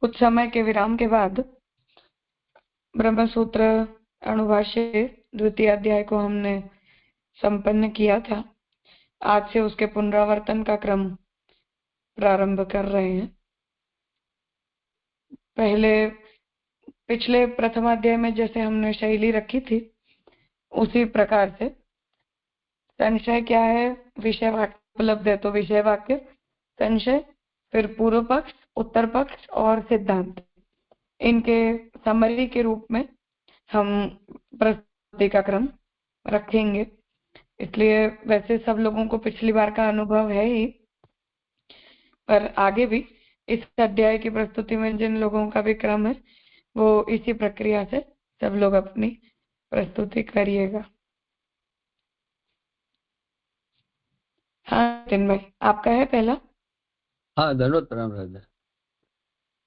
कुछ समय के विराम के बाद ब्रह्मसूत्र अणुभाष्य द्वितीय अध्याय को हमने संपन्न किया था। आज से उसके पुनरावर्तन का क्रम प्रारंभ कर रहे हैं। पिछले प्रथम अध्याय में जैसे हमने शैली रखी थी उसी प्रकार से संशय क्या है, विषय वाक्य उपलब्ध है तो विषय वाक्य, संशय, फिर पूर्व पक्ष, उत्तर पक्ष और सिद्धांत, इनके समरी के रूप में हम प्रस्तुति का क्रम रखेंगे। इसलिए वैसे सब लोगों को पिछली बार का अनुभव है ही, पर आगे भी इस अध्याय की प्रस्तुति में जिन लोगों का भी क्रम है वो इसी प्रक्रिया से सब लोग अपनी प्रस्तुति करिएगा। हाँ नितिन भाई, आपका है पहला? हाँ, धन्यवाद प्रणाम राजा।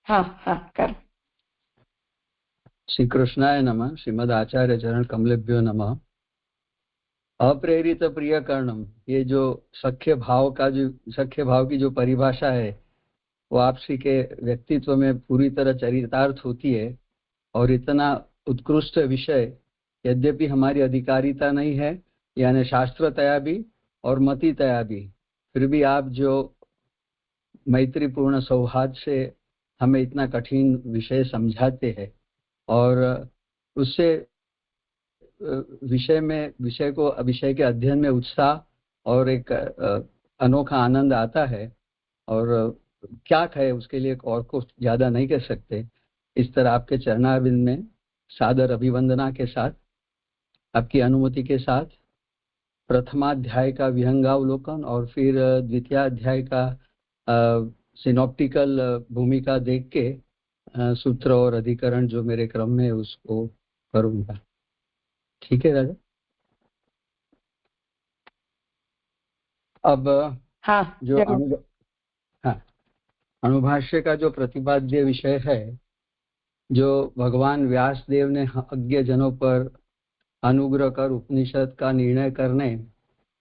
हाँ कर। श्री कृष्णाय नमः। श्रीमद आचार्य चरण कमलेभ्यो नमः। अप्रेरित प्रिय कर्णम, ये जो सख्य भाव की जो परिभाषा है वो आप श्री के व्यक्तित्व में पूरी तरह चरितार्थ होती है। और इतना उत्कृष्ट विषय यद्यपि हमारी अधिकारिता नहीं है, यानी शास्त्रतया भी और मतितया भी, फिर भी आप जो मैत्रीपूर्ण सौहार्द से हमें इतना कठिन विषय समझाते हैं और उससे विषय के अध्ययन में उत्साह और एक अनोखा आनंद आता है। और क्या कहे, उसके लिए और कुछ ज्यादा नहीं कह सकते। इस तरह आपके चरणारविंद में सादर अभिवंदना के साथ, आपकी अनुमति के साथ प्रथमाध्याय का विहंगावलोकन और फिर द्वितीयाध्याय का सिनॉप्टिकल भूमिका देख के सूत्र और अधिकरण जो मेरे क्रम में उसको करूंगा। ठीक है राजा? अब हाँ, जो अणुभाष्य का जो प्रतिपाद्य विषय है, जो भगवान व्यासदेव ने अज्ञ जनों पर अनुग्रह कर उपनिषद का निर्णय करने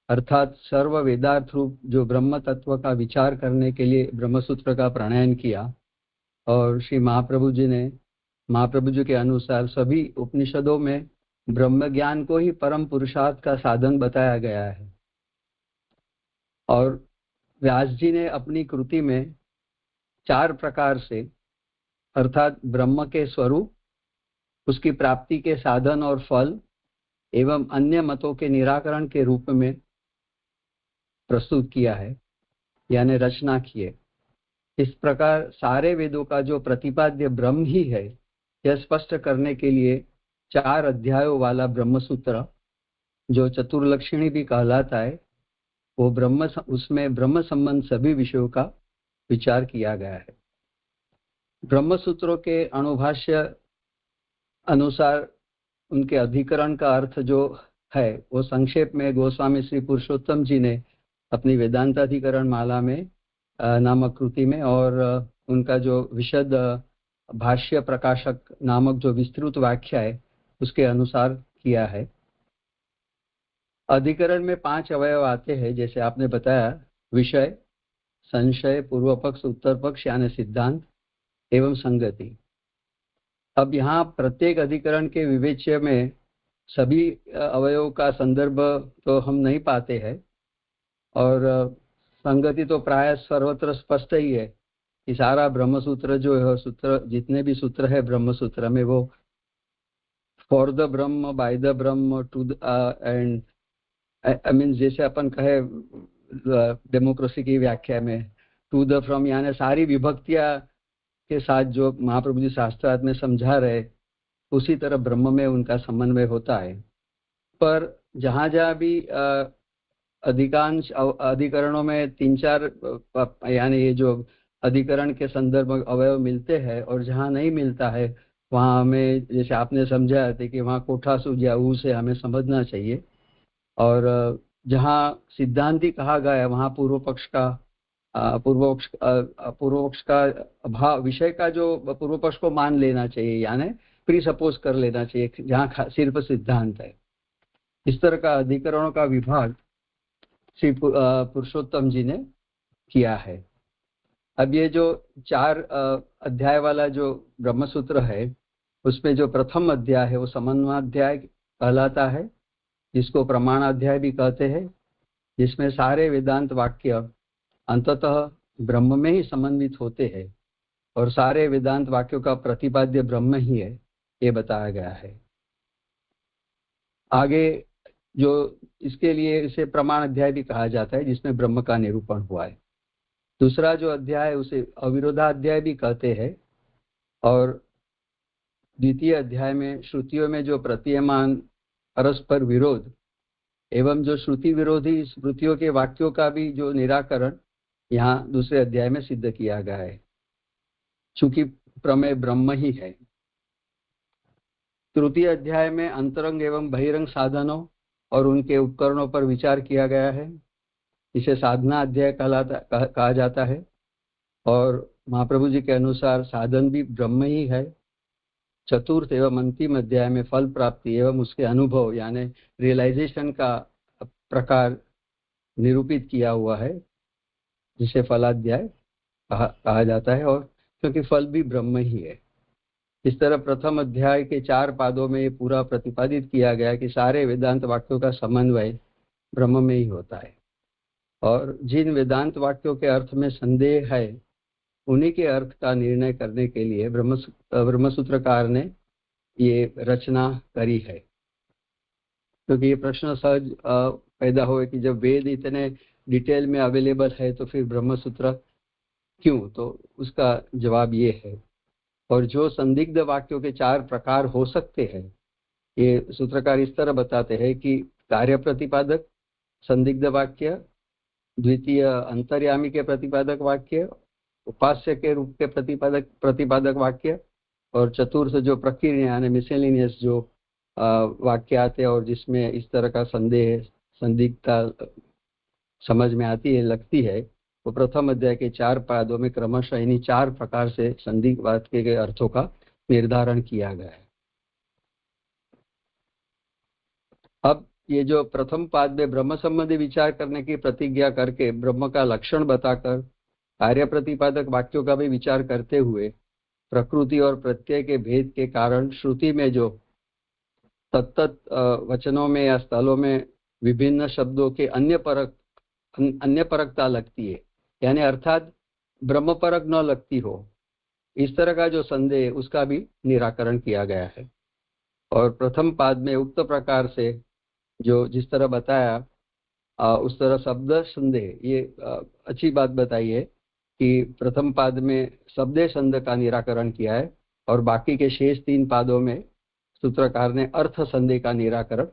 अर्थात सर्व वेदार्थ रूप जो ब्रह्म तत्व का विचार करने के लिए ब्रह्मसूत्र का प्रणयन किया। और श्री महाप्रभु जी के अनुसार सभी उपनिषदों में ब्रह्म ज्ञान को ही परम पुरुषार्थ का साधन बताया गया है। और व्यास जी ने अपनी कृति में 4 प्रकार से अर्थात ब्रह्म के स्वरूप, उसकी प्राप्ति के साधन और फल एवं अन्य मतों के निराकरण के रूप में प्रस्तुत किया है, यानी रचना की है। इस प्रकार सारे वेदों का जो प्रतिपाद्य ब्रह्म ही है, यह स्पष्ट करने के लिए 4 अध्यायों वाला ब्रह्मसूत्र जो चतुर्लक्षणी भी कहलाता है, वो उसमें ब्रह्म संबंध सभी विषयों का विचार किया गया है। ब्रह्मसूत्रों के अणुभाष्य अनुसार उनके अधिकरण का अर्थ जो है वो संक्षेप में गोस्वामी श्री पुरुषोत्तम जी ने अपनी वेदांताधिकरण माला में नामक कृति में और उनका जो विशद भाष्य प्रकाशक नामक जो विस्तृत व्याख्या है उसके अनुसार किया है। अधिकरण में 5 अवयव आते हैं, जैसे आपने बताया, विषय, संशय, पूर्व पक्ष, उत्तर पक्ष यानी सिद्धांत एवं संगति। अब यहाँ प्रत्येक अधिकरण के विवेच्य में सभी अवयवों का संदर्भ तो हम नहीं पाते हैं, और संगति तो प्राय सर्वत्र स्पष्ट ही है कि सारा ब्रह्मसूत्र जो है, सूत्र जितने भी सूत्र है ब्रह्मसूत्र में, वो for the Brahma, by the Brahma, to and I mean जैसे अपन कहे डेमोक्रेसी की व्याख्या में टू द फ्रॉम, यानी सारी विभक्तियां के साथ जो महाप्रभु जी शास्त्रार्थ में समझा रहे, उसी तरह ब्रह्म में उनका समन्वय होता है। पर जहां जहां भी अधिकांश अधिकरणों में 3-4 यानी ये जो अधिकरण के संदर्भ अवयव मिलते हैं, और जहां नहीं मिलता है वहां हमें, जैसे आपने समझाया था कि वहां कोठासु या ऊ से हमें समझना चाहिए। और जहां सिद्धांति कहा गया है वहां पूर्व पक्ष का अभाव, विषय का जो पूर्व पक्ष को मान लेना चाहिए, यानी प्री सपोज कर लेना चाहिए जहां सिर्फ सिद्धांत है। इस तरह का अधिकरणों का विभाग श्री पुरुषोत्तम जी ने किया है। अब ये जो 4 अध्याय वाला जो ब्रह्म सूत्र है, उसमें जो प्रथम अध्याय है वो समन्वयाध्याय कहलाता है, जिसको प्रमाणाध्याय भी कहते हैं, जिसमें सारे वेदांत वाक्य अंततः ब्रह्म में ही समन्वित होते हैं और सारे वेदांत वाक्यों का प्रतिपाद्य ब्रह्म ही है, ये बताया गया है। आगे जो इसके लिए इसे प्रमाण अध्याय भी कहा जाता है, जिसमें ब्रह्म का निरूपण हुआ है। दूसरा जो अध्याय है उसे अविरोधाध्याय भी कहते हैं, और द्वितीय अध्याय में श्रुतियों में जो प्रतीयमान परस्पर विरोध एवं जो श्रुति विरोधी स्मृतियों के वाक्यों का भी जो निराकरण यहाँ दूसरे अध्याय में सिद्ध किया गया है, चूंकि प्रमेय ब्रह्म ही है। तृतीय अध्याय में अंतरंग एवं बहिरंग साधनों और उनके उपकरणों पर विचार किया गया है, इसे साधना अध्याय कहा जाता है। और महाप्रभु जी के अनुसार साधन भी ब्रह्म ही है। चतुर्थ एवं अंतिम अध्याय में फल प्राप्ति एवं उसके अनुभव यानी रियलाइजेशन का प्रकार निरूपित किया हुआ है, जिसे फलाध्याय कहा जाता है, और क्योंकि फल भी ब्रह्म ही है। इस तरह प्रथम अध्याय के 4 पादों में ये पूरा प्रतिपादित किया गया कि सारे वेदांत वाक्यों का समन्वय ब्रह्म में ही होता है, और जिन वेदांत वाक्यों के अर्थ में संदेह है उन्हीं के अर्थ का निर्णय करने के लिए ब्रह्मसूत्रकार ने ये रचना करी है। क्योंकि ये प्रश्न सहज पैदा हुए कि जब वेद इतने डिटेल में अवेलेबल है तो फिर ब्रह्मसूत्र क्यों? तो उसका जवाब ये है। और जो संदिग्ध वाक्यों के 4 प्रकार हो सकते हैं, ये सूत्रकार इस तरह बताते हैं कि कार्य प्रतिपादक संदिग्ध वाक्य, द्वितीय अंतर्यामी के प्रतिपादक वाक्य, उपास्य के रूप के प्रतिपादक वाक्य, और चतुर्थ जो प्रकीर्ण यानी मिसेलिनियस जो वाक्य आते हैं और जिसमें इस तरह का संदिग्धता समझ में आती है, लगती है, वो प्रथम अध्याय के 4 पादों में क्रमशः इन्हीं 4 प्रकार से संदिग्ध वाक्य के अर्थों का निर्धारण किया गया है। अब ये जो प्रथम पाद में ब्रह्म संबंधी विचार करने की प्रतिज्ञा करके ब्रह्म का लक्षण बताकर कार्य प्रतिपादक वाक्यों का भी विचार करते हुए प्रकृति और प्रत्यय के भेद के कारण श्रुति में जो तत्त वचनों में या स्थलों में विभिन्न शब्दों के अन्य परकता लगती है, यानी अर्थात ब्रह्म परक न लगती हो, इस तरह का जो संदेह उसका भी निराकरण किया गया है। और प्रथम पाद में उक्त प्रकार से जो जिस तरह बताया उस तरह शब्द संदेह, ये अच्छी बात बताई है कि प्रथम पाद में शब्द संदेह का निराकरण किया है और बाकी के शेष 3 पादों में सूत्रकार ने अर्थ संदेह का निराकरण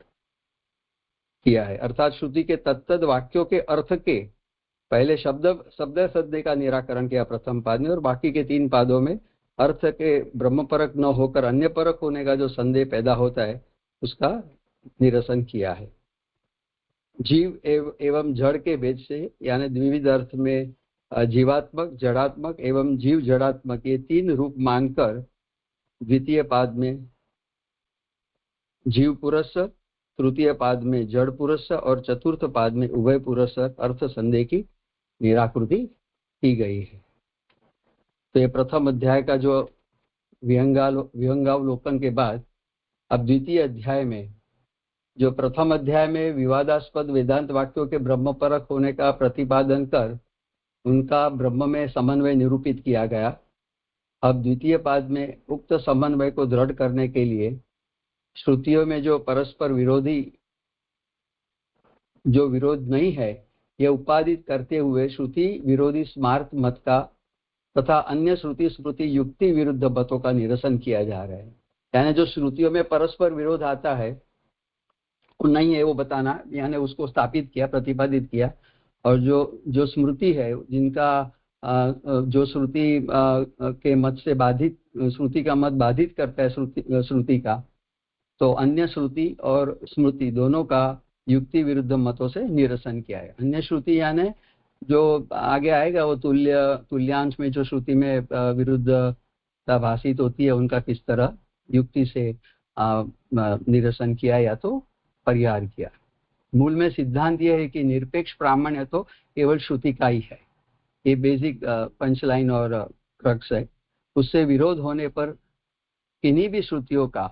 किया है। अर्थात श्रुति के तत्त वाक्यों के अर्थ के पहले शब्द संदेह का निराकरण किया प्रथम पाद में, और बाकी के 3 पादों में अर्थ के ब्रह्म परक न होकर अन्य परक होने का जो संदेह पैदा होता है उसका निरसन किया है। जीव एवं जड़ के भेद से यानी द्विविध अर्थ में जीवात्मक, जड़ात्मक एवं जीव जड़ात्मक, ये 3 रूप मानकर द्वितीय पाद में जीव पुरुष, तृतीय पाद में जड़ पुरुष और चतुर्थ पाद में उभय पुरुष अर्थ संदेह की निराकृति की गई है। तो ये प्रथम अध्याय का जो विहंगावलोकन के बाद अब द्वितीय अध्याय में जो प्रथम अध्याय में विवादास्पद वेदांत वाक्यों के ब्रह्म परक होने का प्रतिपादन कर उनका ब्रह्म में समन्वय निरूपित किया गया, अब द्वितीय पाद में उक्त समन्वय को दृढ़ करने के लिए श्रुतियों में जो परस्पर विरोधी जो विरोध नहीं है यह उपादित करते हुए श्रुति विरोधी स्मार्त मत का तथा अन्य श्रुति स्मृति युक्ति विरुद्ध मतों का निरसन किया जा रहा है। यानी जो श्रुतियों में परस्पर विरोध आता है वो नहीं है, वो बताना, यानी उसको स्थापित किया, प्रतिपादित किया। और जो स्मृति है जिनका जो श्रुति के मत से बाधित, श्रुति का मत बाधित करता है श्रुति का, तो अन्य श्रुति और स्मृति दोनों का युक्ति विरुद्ध मतों से निरसन किया है। अन्य श्रुति यानी जो आगे आएगा वो तुल्यांश में जो श्रुति में विरुद्धता भाषित होती है उनका किस तरह युक्ति से निरसन किया या तो परिहार किया। मूल में सिद्धांत यह है कि निरपेक्ष प्रामाण्य तो केवल श्रुति का ही है, ये बेसिक पंच लाइन और क्रक्स है। उससे विरोध होने पर किन्हीं भी श्रुतियों का,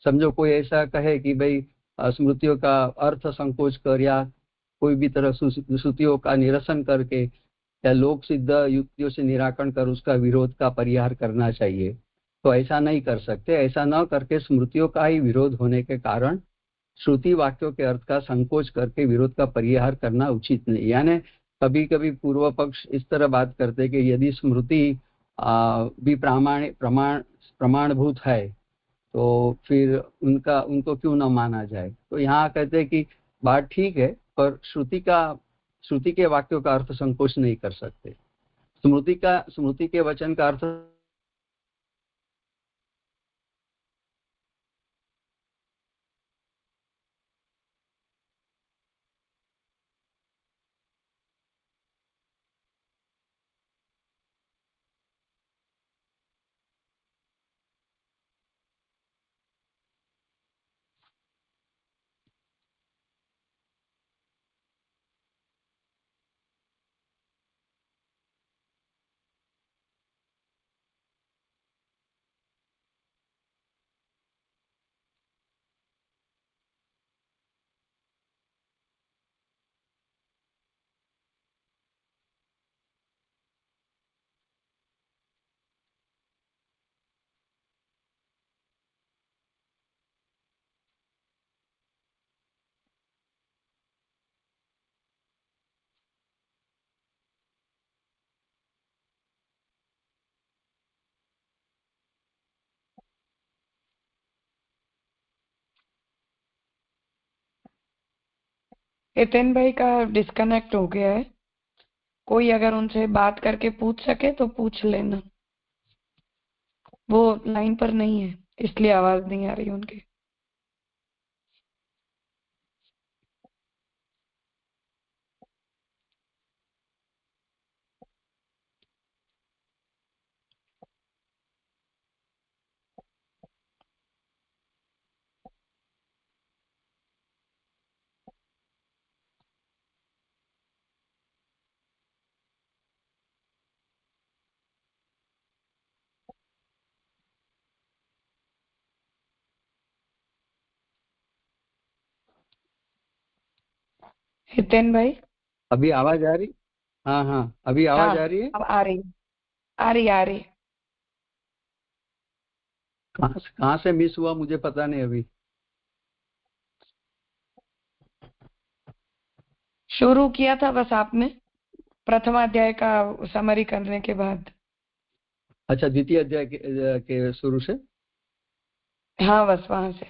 समझो कोई ऐसा कहे कि भाई स्मृतियों का अर्थ संकोच कर या कोई भी तरह श्रुतियों का निरसन करके या लोक सिद्ध युक्तियों से निराकरण कर उसका विरोध का परिहार करना चाहिए, तो ऐसा नहीं कर सकते। ऐसा न करके स्मृतियों का ही विरोध होने के कारण श्रुति वाक्यों के अर्थ का संकोच करके विरोध का परिहार करना उचित नहीं। यानी कभी कभी पूर्व पक्ष इस तरह बात करते कि यदि स्मृति भी प्रमाणभूत है तो फिर उनको क्यों न माना जाए। तो यहाँ कहते हैं कि बात ठीक है, पर श्रुति के वाक्यों का अर्थ संकोच नहीं कर सकते। स्मृति के वचन का अर्थ हितेन भाई का डिस्कनेक्ट हो गया है। कोई अगर उनसे बात करके पूछ सके तो पूछ लेना। वो लाइन पर नहीं है इसलिए आवाज नहीं आ रही उनकी। हितेन भाई, अभी आवाज आ रही? हाँ हाँ, अभी आवाज आ रही है। अब आ रही आ रही। कहाँ से मिस हुआ मुझे पता नहीं अभी। शुरू किया था बस आपने, प्रथम अध्याय का समरी करने के बाद। अच्छा, द्वितीय अध्याय के शुरू से। हाँ बस वहां से।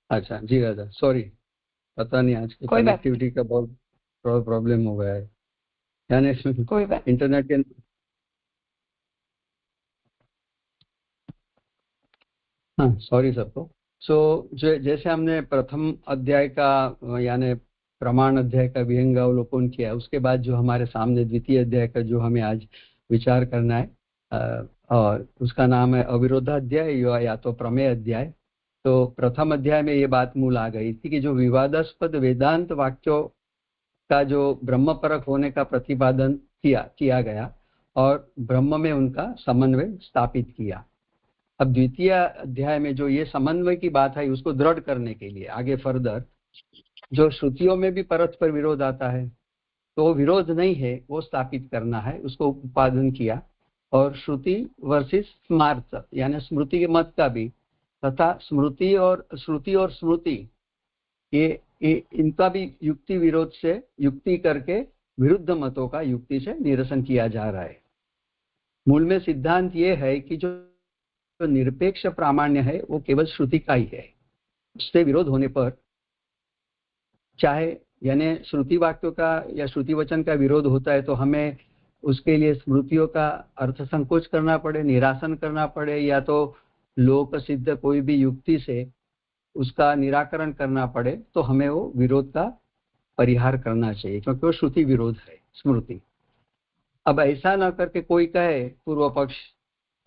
अच्छा जी राजा, सॉरी, पता नहीं आज की कोई बात कनेक्टिविटी का बहुत प्रॉब्लम हो गया है, यानी कोई बात। इंटरनेट के। हाँ सॉरी सबको। जो जैसे हमने प्रथम अध्याय का यानी प्रमाण अध्याय का विहंगावलोकन किया, उसके बाद जो हमारे सामने द्वितीय अध्याय का जो हमें आज विचार करना है, और उसका नाम है अविरोधाध्याय या तो प्रमेय अध्याय। तो प्रथम अध्याय में ये बात मूल आ गई थी कि जो विवादास्पद वेदांत वाक्यों का जो ब्रह्म परक होने का प्रतिपादन किया गया और ब्रह्म में उनका समन्वय स्थापित किया। अब द्वितीय अध्याय में जो ये समन्वय की बात है उसको दृढ़ करने के लिए आगे फर्दर जो श्रुतियों में भी परस्पर विरोध आता है तो वो विरोध नहीं है, वो स्थापित करना है, उसको उत्पादन किया। और श्रुति वर्सेस स्मार्थ यानी स्मृति के मत का भी, तथा श्रुति और स्मृति ये इनका भी युक्ति विरोध से युक्ति करके विरुद्ध मतों का युक्ति से निरसन किया जा रहा है। मूल में सिद्धांत ये है कि जो निरपेक्ष प्रामाण्य है वो केवल श्रुति का ही है। उससे विरोध होने पर चाहे यानी श्रुति वाक्यों का या श्रुति वचन का विरोध होता है तो हमें उसके लिए स्मृतियों का अर्थ संकोच करना पड़े, निरासन करना पड़े, या तो लोक सिद्ध कोई भी युक्ति से उसका निराकरण करना पड़े, तो हमें वो विरोध का परिहार करना चाहिए, क्योंकि वो श्रुति विरोध है स्मृति। अब ऐसा ना करके कोई कहे पूर्व पक्ष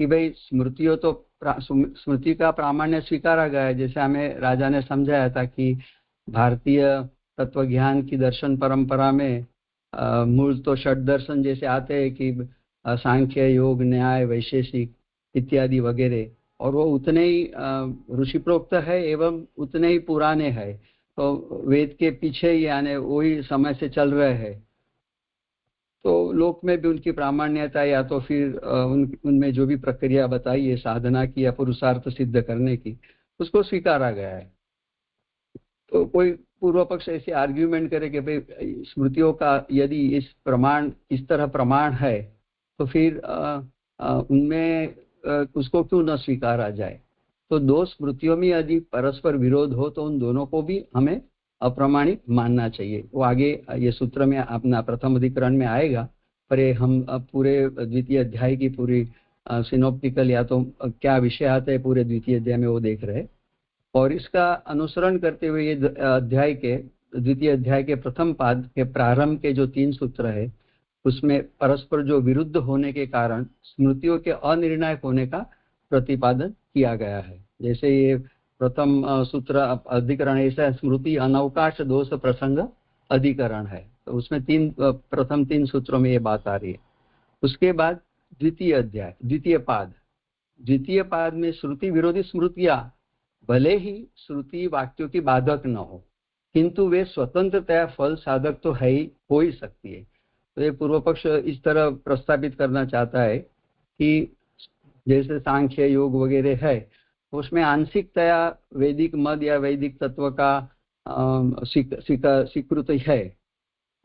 कि भाई स्मृति का प्रामाण्य स्वीकारा गया है। जैसे हमें राजा ने समझाया था कि भारतीय तत्व ज्ञान की दर्शन परंपरा में मूल तो षड दर्शन जैसे आते हैं कि सांख्य, योग, न्याय, वैशेषिक इत्यादि वगैरह, और वो उतने ही ऋषिप्रोक्त है एवं उतने ही पुराने हैं, तो वेद के पीछे ही यानी वही समय से चल रहे हैं, तो लोक में भी उनकी प्रामाण्यता या तो फिर उनमें जो भी प्रक्रिया बताई है साधना की या पुरुषार्थ सिद्ध करने की, उसको स्वीकारा गया है। तो कोई पूर्व पक्ष ऐसे आर्ग्यूमेंट करे कि भाई स्मृतियों का यदि इस तरह प्रमाण है तो फिर उनमें उसको क्यों न स्वीकारा जाए। तो दो स्मृतियों में यदि परस्पर विरोध हो तो उन दोनों को भी हमें अप्रमाणिक मानना चाहिए। वो आगे ये सूत्र में अपना प्रथम अधिकरण में आएगा, पर ये हम पूरे द्वितीय अध्याय की पूरी सिनोप्टिकल या तो क्या विषय आते हैं पूरे द्वितीय अध्याय में वो देख रहे हैं, और इसका अनुसरण करते हुए ये द्वितीय अध्याय के प्रथम पाद के प्रारंभ के जो 3 सूत्र है उसमें परस्पर जो विरुद्ध होने के कारण स्मृतियों के अनिर्णायक होने का प्रतिपादन किया गया है। जैसे ये प्रथम सूत्र अधिकरण ऐसा स्मृति अनवकाश दोष प्रसंग अधिकरण है, तो उसमें प्रथम 3 सूत्रों में ये बात आ रही है। उसके बाद द्वितीय पाद में श्रुति विरोधी स्मृतियां भले ही श्रुति वाक्यों की बाधक न हो, किंतु वे स्वतंत्रतया फल साधक तो हो ही सकती है। तो ये पूर्व पक्ष इस तरह प्रस्तावित करना चाहता है कि जैसे सांख्य, योग वगैरह है, उसमें आंशिकतया वैदिक मद या वैदिक तत्व का स्वीकृति है,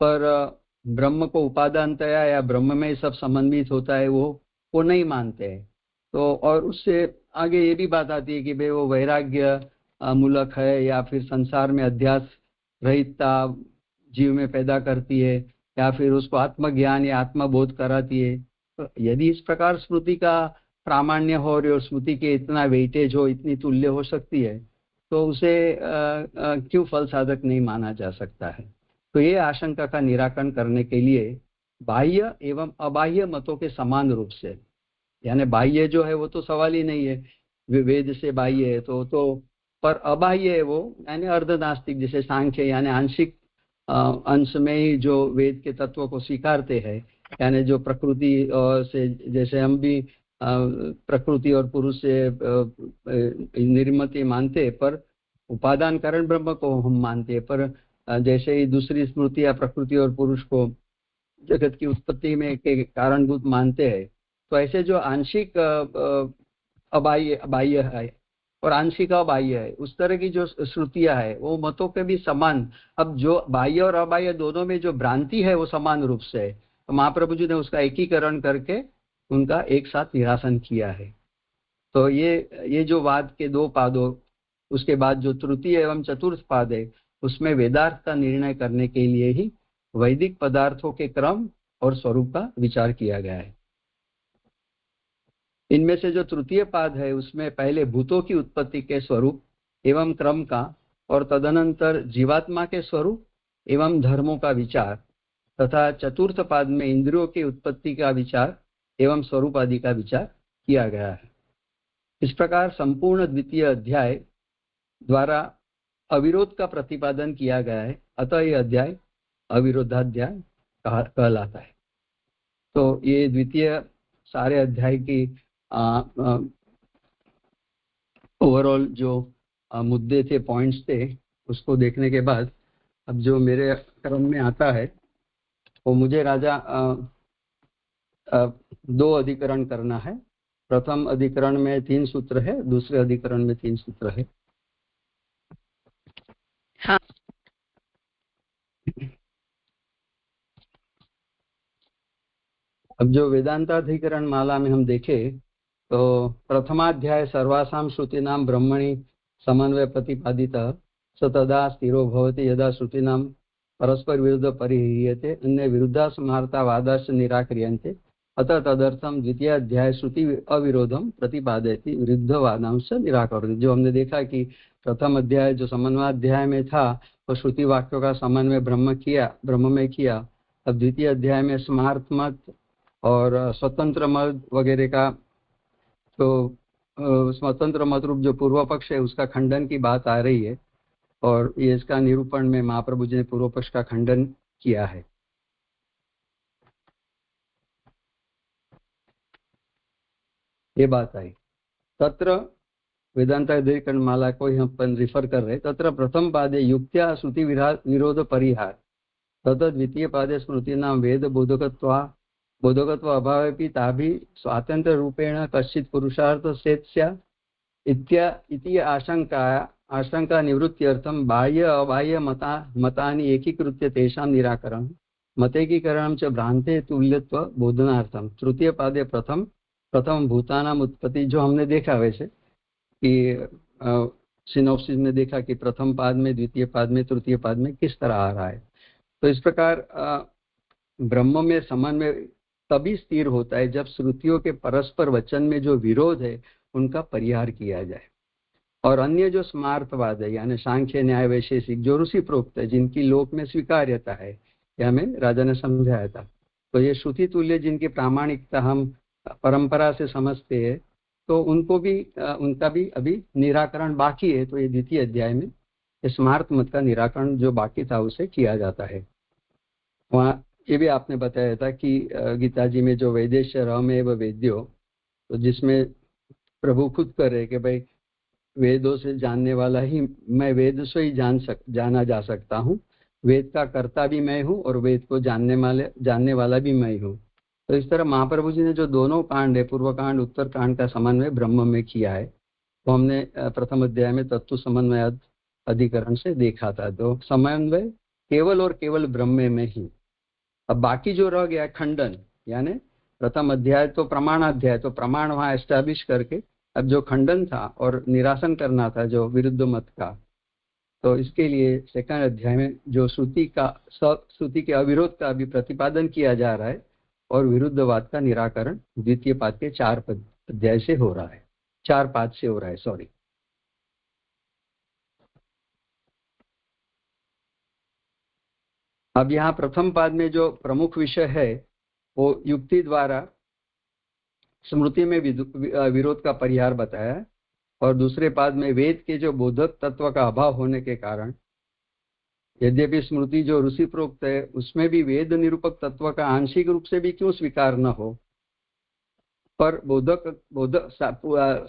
पर ब्रह्म को उपादानतया या ब्रह्म में सब समन्वित होता है वो नहीं मानते हैं। तो और उससे आगे ये भी बात आती है कि भाई वो वैराग्य मूलक है या फिर संसार में अध्यास रहितता जीव में पैदा करती है या फिर उसको आत्मज्ञान या आत्मबोध कराती है। तो यदि इस प्रकार स्मृति का प्रामाण्य हो और स्मृति के इतना वेटेज हो, इतनी तुल्य हो सकती है, तो उसे क्यों फल साधक नहीं माना जा सकता है। तो ये आशंका का निराकरण करने के लिए बाह्य एवं अबाह्य मतों के समान रूप से, यानी बाह्य जो है वो तो सवाल ही नहीं है, वेद से बाह्य है तो पर अबाह्य है वो यानी अर्धनास्तिक, जैसे सांख्य यानी आंशिक अंश में ही जो वेद के तत्व को स्वीकारते हैं, यानी जो प्रकृति से, जैसे हम भी प्रकृति और पुरुष से निर्मित मानते हैं, पर उपादान कारण ब्रह्म को हम मानते हैं, पर जैसे ही दूसरी स्मृतियां प्रकृति और पुरुष को जगत की उत्पत्ति में के कारणभूत मानते हैं, तो ऐसे जो आंशिक बाह्य है और आंशिक अबाह्य है, उस तरह की जो श्रुतियां है वो मतों के भी समान। अब जो बाह्य और अबाह्य दोनों में जो भ्रांति है वो समान रूप से है, तो महाप्रभु जी ने उसका एकीकरण करके उनका एक साथ निरासन किया है। तो ये जो वाद के 2 पादों, उसके बाद जो तृतीय एवं चतुर्थ पाद है, उसमें वेदार्थ का निर्णय करने के लिए ही वैदिक पदार्थों के क्रम और स्वरूप का विचार किया गया है। इनमें से जो तृतीय पाद है उसमें पहले भूतों की उत्पत्ति के स्वरूप एवं क्रम का और तदनंतर जीवात्मा के स्वरूप एवं धर्मों का विचार, तथा चतुर्थ पाद में इंद्रियों की उत्पत्ति का विचार एवं स्वरूप आदि का विचार किया गया है। इस प्रकार संपूर्ण द्वितीय अध्याय द्वारा अविरोध का प्रतिपादन किया गया है, अतः यह अध्याय अविरोधाध्याय कहलाता है। तो ये द्वितीय सारे अध्याय की ओवरऑल जो मुद्दे थे, पॉइंट्स थे, उसको देखने के बाद अब जो मेरे क्रम में आता है वो मुझे राजा 2 अधिकरण करना है। प्रथम अधिकरण में 3 सूत्र है, दूसरे अधिकरण में 3 सूत्र है। हाँ। अब जो वेदांताधिकरण माला में हम देखें तो प्रथमाध्याय सर्वासाम श्रुतीनाम ब्रह्मणि समन्वय प्रतिपादितः स तदा स्थिरो भवति यदा श्रुतीनाम परस्पर विरुद्ध परिह्रियते अन्य विरुद्धासमार्था वादाश्च निराक्रियन्ते अतः तदर्थम द्वितीय अध्याय श्रुति अविरोधम प्रतिपादयति विरुद्धवादांश निराकरोति। जो हमने देखा कि प्रथम अध्याय जो समन्वयाध्याय में था वो श्रुति वाक्यों का समन्वय ब्रह्म में किया। अब द्वितीय अध्याय में स्मार्थ मत और स्वतंत्र मत वगैरह का, तो स्वतंत्र मत रूप जो पूर्व पक्ष है उसका खंडन की बात आ रही है, और ये इसका निरूपण में महाप्रभु जी ने पूर्व पक्ष का खंडन किया है। ये बात आई। तत्र वेदांताधिकरण माला को ही हम रिफर कर रहे। तत्र प्रथम पादे युक्त्या श्रुति विरोध परिहार तथा द्वितीय पादे स्मृतीनां वेद बोधकत्व अभावेपि ताभि स्वातंत्र रूपेण कश्चित् पुरुषार्थ सेत्स्या इति आशंका निवृत्त्यर्थं बाह्य अबाह्य मतानि एकीकृत्य तेषां निराकरणं मतेकीकरणं च भ्रांते तुल्यत्व बोधनार्थम। तृतीय पादे प्रथम भूतानाम उत्पत्ति, जो हमने देखा वैसे कि सिनॉप्सिस में देखा कि प्रथम पाद में, द्वितीय पाद में, तृतीय पाद में किस तरह आ रहा है। तो इस प्रकार ब्रह्म में समन्वय तभी स्थिर होता है जब श्रुतियों के परस्पर वचन में जो विरोध है उनका परिहार किया जाए। और अन्य जो स्मार्थवाद है, यानी सांख्य न्याय वैशेषिक, जो ऋषि प्रोक्त है, जिनकी लोक में स्वीकार्यता है, यह हमें राजा ने समझाया था। तो ये श्रुति तुल्य जिनकी प्रामाणिकता हम परंपरा से समझते हैं, तो उनका भी अभी निराकरण बाकी है। तो ये द्वितीय अध्याय में स्मार्त मत का निराकरण जो बाकी था उसे किया जाता है। वहाँ ये भी आपने बताया था कि गीता जी में जो वेदेश रहमेव वेद्यो, तो जिसमें प्रभु खुद कर रहे कि भाई वेदों से जानने वाला ही मैं, वेद से ही जाना जा सकता हूँ, वेद का कर्ता भी मैं हूँ और वेद को जानने वाला भी मैं हूँ। तो इस तरह महाप्रभु जी ने जो दोनों कांड है, पूर्व कांड उत्तर कांड का समन्वय ब्रह्म में किया है, तो हमने प्रथम अध्याय में तत्व समन्वय अधिकरण से देखा था। तो समन्वय केवल और केवल ब्रह्म में ही। अब बाकी जो रह गया खंडन, यानी प्रथम अध्याय तो प्रमाणाध्याय, तो प्रमाण वहां एस्टैब्लिश करके अब जो खंडन था और निरासन करना था जो विरुद्ध मत का, तो इसके लिए सेकंड अध्याय में जो श्रुति के अविरोध का अभी प्रतिपादन किया जा रहा है और विरुद्धवाद का निराकरण द्वितीय पाद के 4 अध्याय से हो रहा है, 4 पाद से हो रहा है, सॉरी। अब यहाँ प्रथम पाद में जो प्रमुख विषय है वो युक्ति द्वारा स्मृति में विरोध का परिहार बताया है, और दूसरे पाद में वेद के जो बोधक तत्व का अभाव होने के कारण, यद्यपि स्मृति जो ऋषि प्रोक्त है उसमें भी वेद निरूपक तत्व का आंशिक रूप से भी क्यों स्वीकार न हो, पर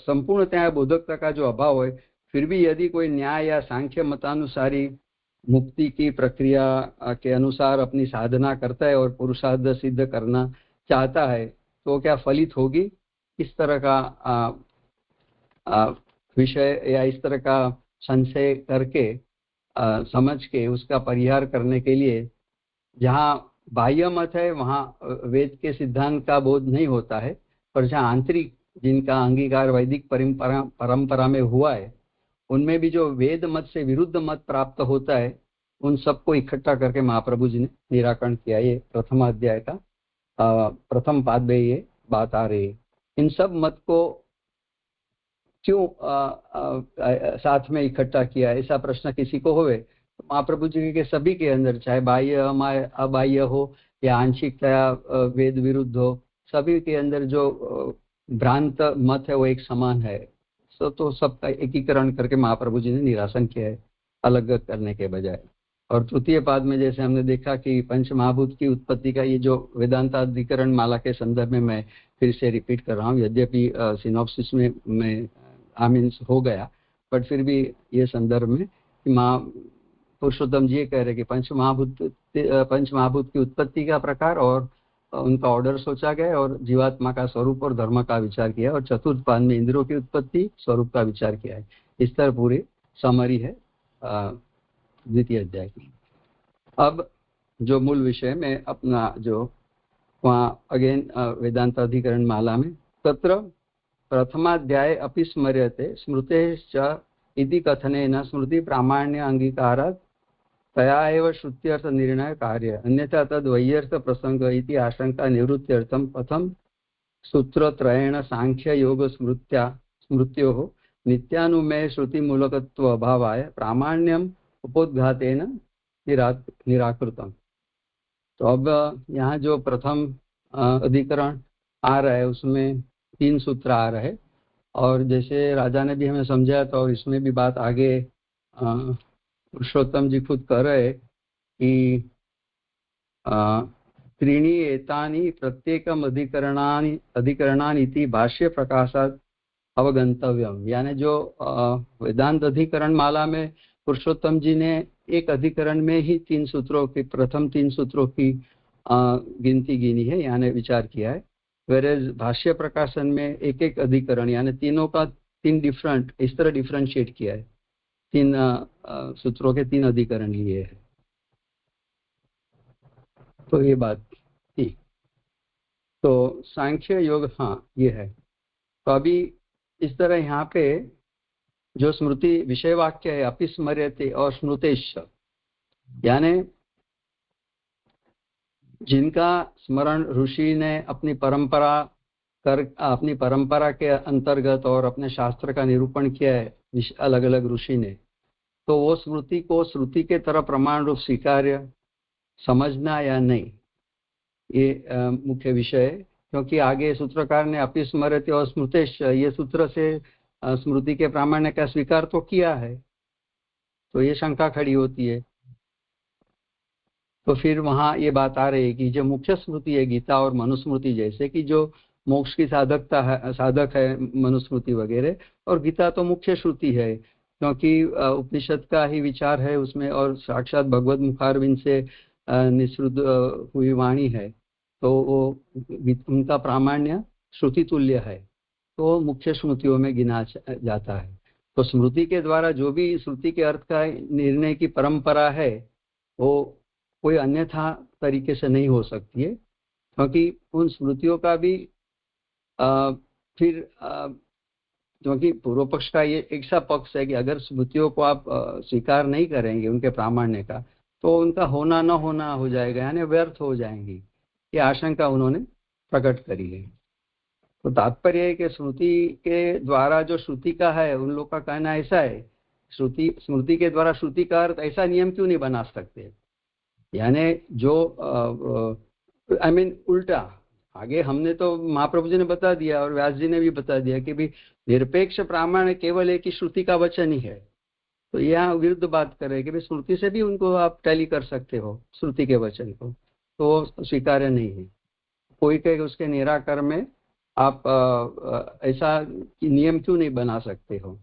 संपूर्णतया बोधकता का जो अभाव है, फिर भी यदि कोई न्याय या सांख्य मतानुसारी मुक्ति की प्रक्रिया के अनुसार अपनी साधना करता है और पुरुषार्थ सिद्ध करना चाहता है, तो क्या फलित होगी? इस तरह का विषय या इस तरह का संशय करके समझ के उसका परिहार करने के लिए, जहाँ बाह्य मत है वहाँ वेद के सिद्धांत का बोध नहीं होता है, पर जहाँ आंतरिक जिनका अंगीकार वैदिक परंपरा में हुआ है, उनमें भी जो वेद मत से विरुद्ध मत प्राप्त होता है, उन सबको इकट्ठा करके महाप्रभु जी ने निराकरण किया। ये प्रथम अध्याय का प्रथम पाद में ये बात आ रही है। इन सब मत को क्यों साथ में इकट्ठा किया, ऐसा प्रश्न किसी को होवे तो महाप्रभु जी के सभी के अंदर, चाहे बाह्य अबाह्य हो या आंशिकतया वेद विरुद्ध हो, सभी के अंदर जो भ्रांत मत है वो एक समान है। तो सबका एकीकरण करके महाप्रभु जी ने निरासन किया है, अलग करने के बजाय। और तृतीय पाद में जैसे हमने देखा कि पंच महाभूत की उत्पत्ति का ये जो वेदांताधिकरण माला के संदर्भ में मैं फिर से रिपीट कर रहा हूँ, यद्यपि सिनॉप्सिस में मैं आमीन्स हो गया, बट फिर भी ये संदर्भ में पुरुषोत्तम जी ये कह रहे कि पंच महाभूत की उत्पत्ति का प्रकार और उनका ऑर्डर सोचा गया, और जीवात्मा का स्वरूप और धर्म का विचार किया, और चतुर्थ पाद में इंद्रियों की उत्पत्ति स्वरूप का विचार किया है। इस तरह पूरी समरी है द्वितीय अध्याय की। अब जो मूल विषय में अपना जो वहाँ अगेन वेदांताधिकरण माला में तत्र प्रथमाध्याय अपि स्मर्यते स्मृतेश्च इति कथनेन स्मृति प्रामाण्य अंगीकारात् तया एव श्रुत्यर्थ निर्णय कार्य, अन्यथा तद वैयर्थ प्रसंग इति आशंका निवृत्त्यर्थम प्रथम सूत्रत्रयेण सांख्य योग स्मृत्योः नित्यानुमेय श्रुति मूलकत्व अभावाय प्रामाण्यम उपोद्घातेन निराकृतम। तो अब यहाँ जो प्रथम अधिकरण आ रहा है उसमें 3 सूत्र आ रहे हैं, और जैसे राजा ने भी हमें समझाया तो इसमें भी बात आगे पुरुषोत्तम जी खुद कह रहे कि त्रीणि एतानि प्रत्येकम अधिकरणानि इति भाष्य प्रकाशात अवगंतव्यम। यानी जो वेदांत अधिकरण माला में पुरुषोत्तम जी ने एक अधिकरण में ही 3 सूत्रों की, प्रथम 3 सूत्रों की गिनती गिनी है, यानी विचार किया है। वेरेज भाष्य प्रकाशन में एक एक अधिकरण यानी तीनों का 3 डिफरेंट, इस तरह डिफरेंशिएट किया है। 3 सूत्रों के 3 अधिकरण लिए हैं। तो ये बात थी। तो सांख्य योग, हाँ ये है। तो अभी इस तरह यहाँ पे जो स्मृति विषय वाक्य है अपिस्मर्यते और स्मृतेश, यानी जिनका स्मरण ऋषि ने अपनी परंपरा के अंतर्गत और अपने शास्त्र का निरूपण किया है अलग अलग ऋषि ने, तो वो स्मृति को श्रुति के तरह प्रमाण रूप स्वीकार्य समझना या नहीं, ये मुख्य विषय है। क्योंकि आगे सूत्रकार ने अपिस्मर्यते और स्मृतेश ये सूत्र से स्मृति के प्रामाण्य का स्वीकार तो किया है, तो ये शंका खड़ी होती है। तो फिर वहां ये बात आ रही है कि जो मुख्य स्मृति है गीता और मनुस्मृति, जैसे कि जो मोक्ष की साधक है मनुस्मृति वगैरह, और गीता तो मुख्य श्रुति है क्योंकि उपनिषद का ही विचार है उसमें, और साक्षात भगवत मुखारविंद से निःसृत हुई वाणी है, तो वो उनका प्रामाण्य श्रुति तुल्य है, तो मुख्य स्मृतियों में गिना जाता है। तो स्मृति के द्वारा जो भी श्रुति के अर्थ का निर्णय की परंपरा है वो कोई अन्यथा तरीके से नहीं हो सकती है, क्योंकि उन स्मृतियों का भी क्योंकि पूर्व पक्ष का ये एक सा पक्ष है कि अगर स्मृतियों को आप स्वीकार नहीं करेंगे उनके प्रामाण्य का, तो उनका होना न होना हो जाएगा, यानी व्यर्थ हो जाएंगी। ये आशंका उन्होंने प्रकट करी है। तो तात्पर्य है कि स्मृति के द्वारा जो श्रुति का है, उन लोग का कहना ऐसा है, स्मृति के द्वारा श्रुति का अर्थ ऐसा नियम क्यों नहीं बना सकते, यानी जो उल्टा। आगे हमने तो महाप्रभु जी ने बता दिया और व्यास जी ने भी बता दिया कि भी निरपेक्ष प्रामाण्य केवल एक ही श्रुति का वचन ही है। तो यहाँ विरुद्ध बात कर रहे हैं कि स्मृति से भी उनको आप टैली कर सकते हो श्रुति के वचन को, तो स्वीकार्य नहीं है। कोई कहे उसके निराकर में आप ऐसा नियम क्यों नहीं बना सकते हो,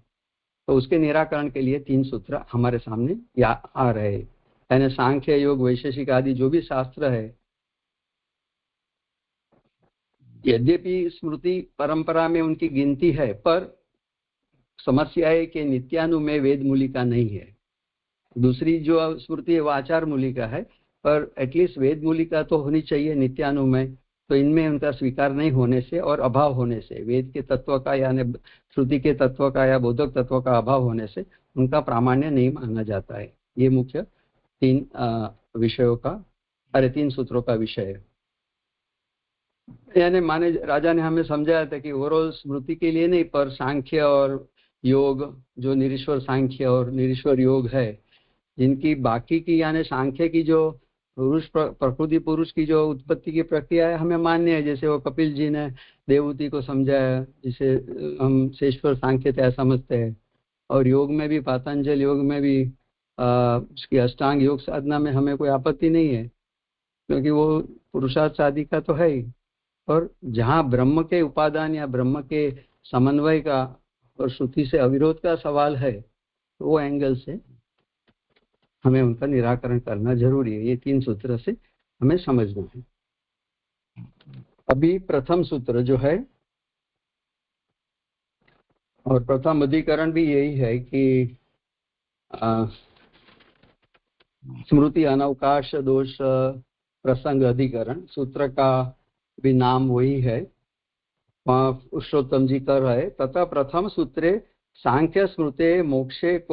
तो उसके निराकरण के लिए 3 सूत्र हमारे सामने आ रहे हैं। यानी सांख्य योग वैशेषिक आदि जो भी शास्त्र है, यद्यपि स्मृति परंपरा में उनकी गिनती है, पर समस्या है कि नित्यानुमेय वेद मूलिका नहीं है। दूसरी जो स्मृति है वो आचार मूलिका है, पर एटलीस्ट वेद मूलिका तो होनी चाहिए नित्यानुमेय। तो इनमें उनका स्वीकार नहीं होने से और अभाव होने से, वेद के तत्व का यानी श्रुति के तत्व का या बोधक तत्व का अभाव होने से उनका प्रामाण्य नहीं माना जाता है। ये मुख्य 3 विषयों का 3 सूत्रों का विषय है। यानी माने राजा ने हमें समझाया था कि ओवरऑल स्मृति के लिए नहीं, पर सांख्य और योग, जो निरीश्वर सांख्य और निरीश्वर योग है, जिनकी बाकी की यानी सांख्य की जो प्रकृति पुरुष की जो उत्पत्ति की प्रक्रिया है हमें मान्य है, जैसे वो कपिल जी ने देवहूति को समझाया, जिसे हम शेश्वर सांख्य समझते हैं। और योग में भी, पातंजल योग में भी उसकी अष्टांग योग साधना में हमें कोई आपत्ति नहीं है, क्योंकि वो पुरुषार्थ साधिका तो है ही। और जहाँ ब्रह्म के उपादान या ब्रह्म के समन्वय का और श्रुति से अविरोध का सवाल है, तो वो एंगल से हमें उनका निराकरण करना जरूरी है। ये 3 सूत्र से हमें समझना है। अभी प्रथम सूत्र जो है, और प्रथम अधिकरण भी यही है कि स्मृति अनवकाश दोष प्रसंग अधिकरण, सूत्र का भी नाम वही है, पुरुषोत्तम जी कर रहे। तथा प्रथम सूत्रे सांख्य स्मृते मोक्षैक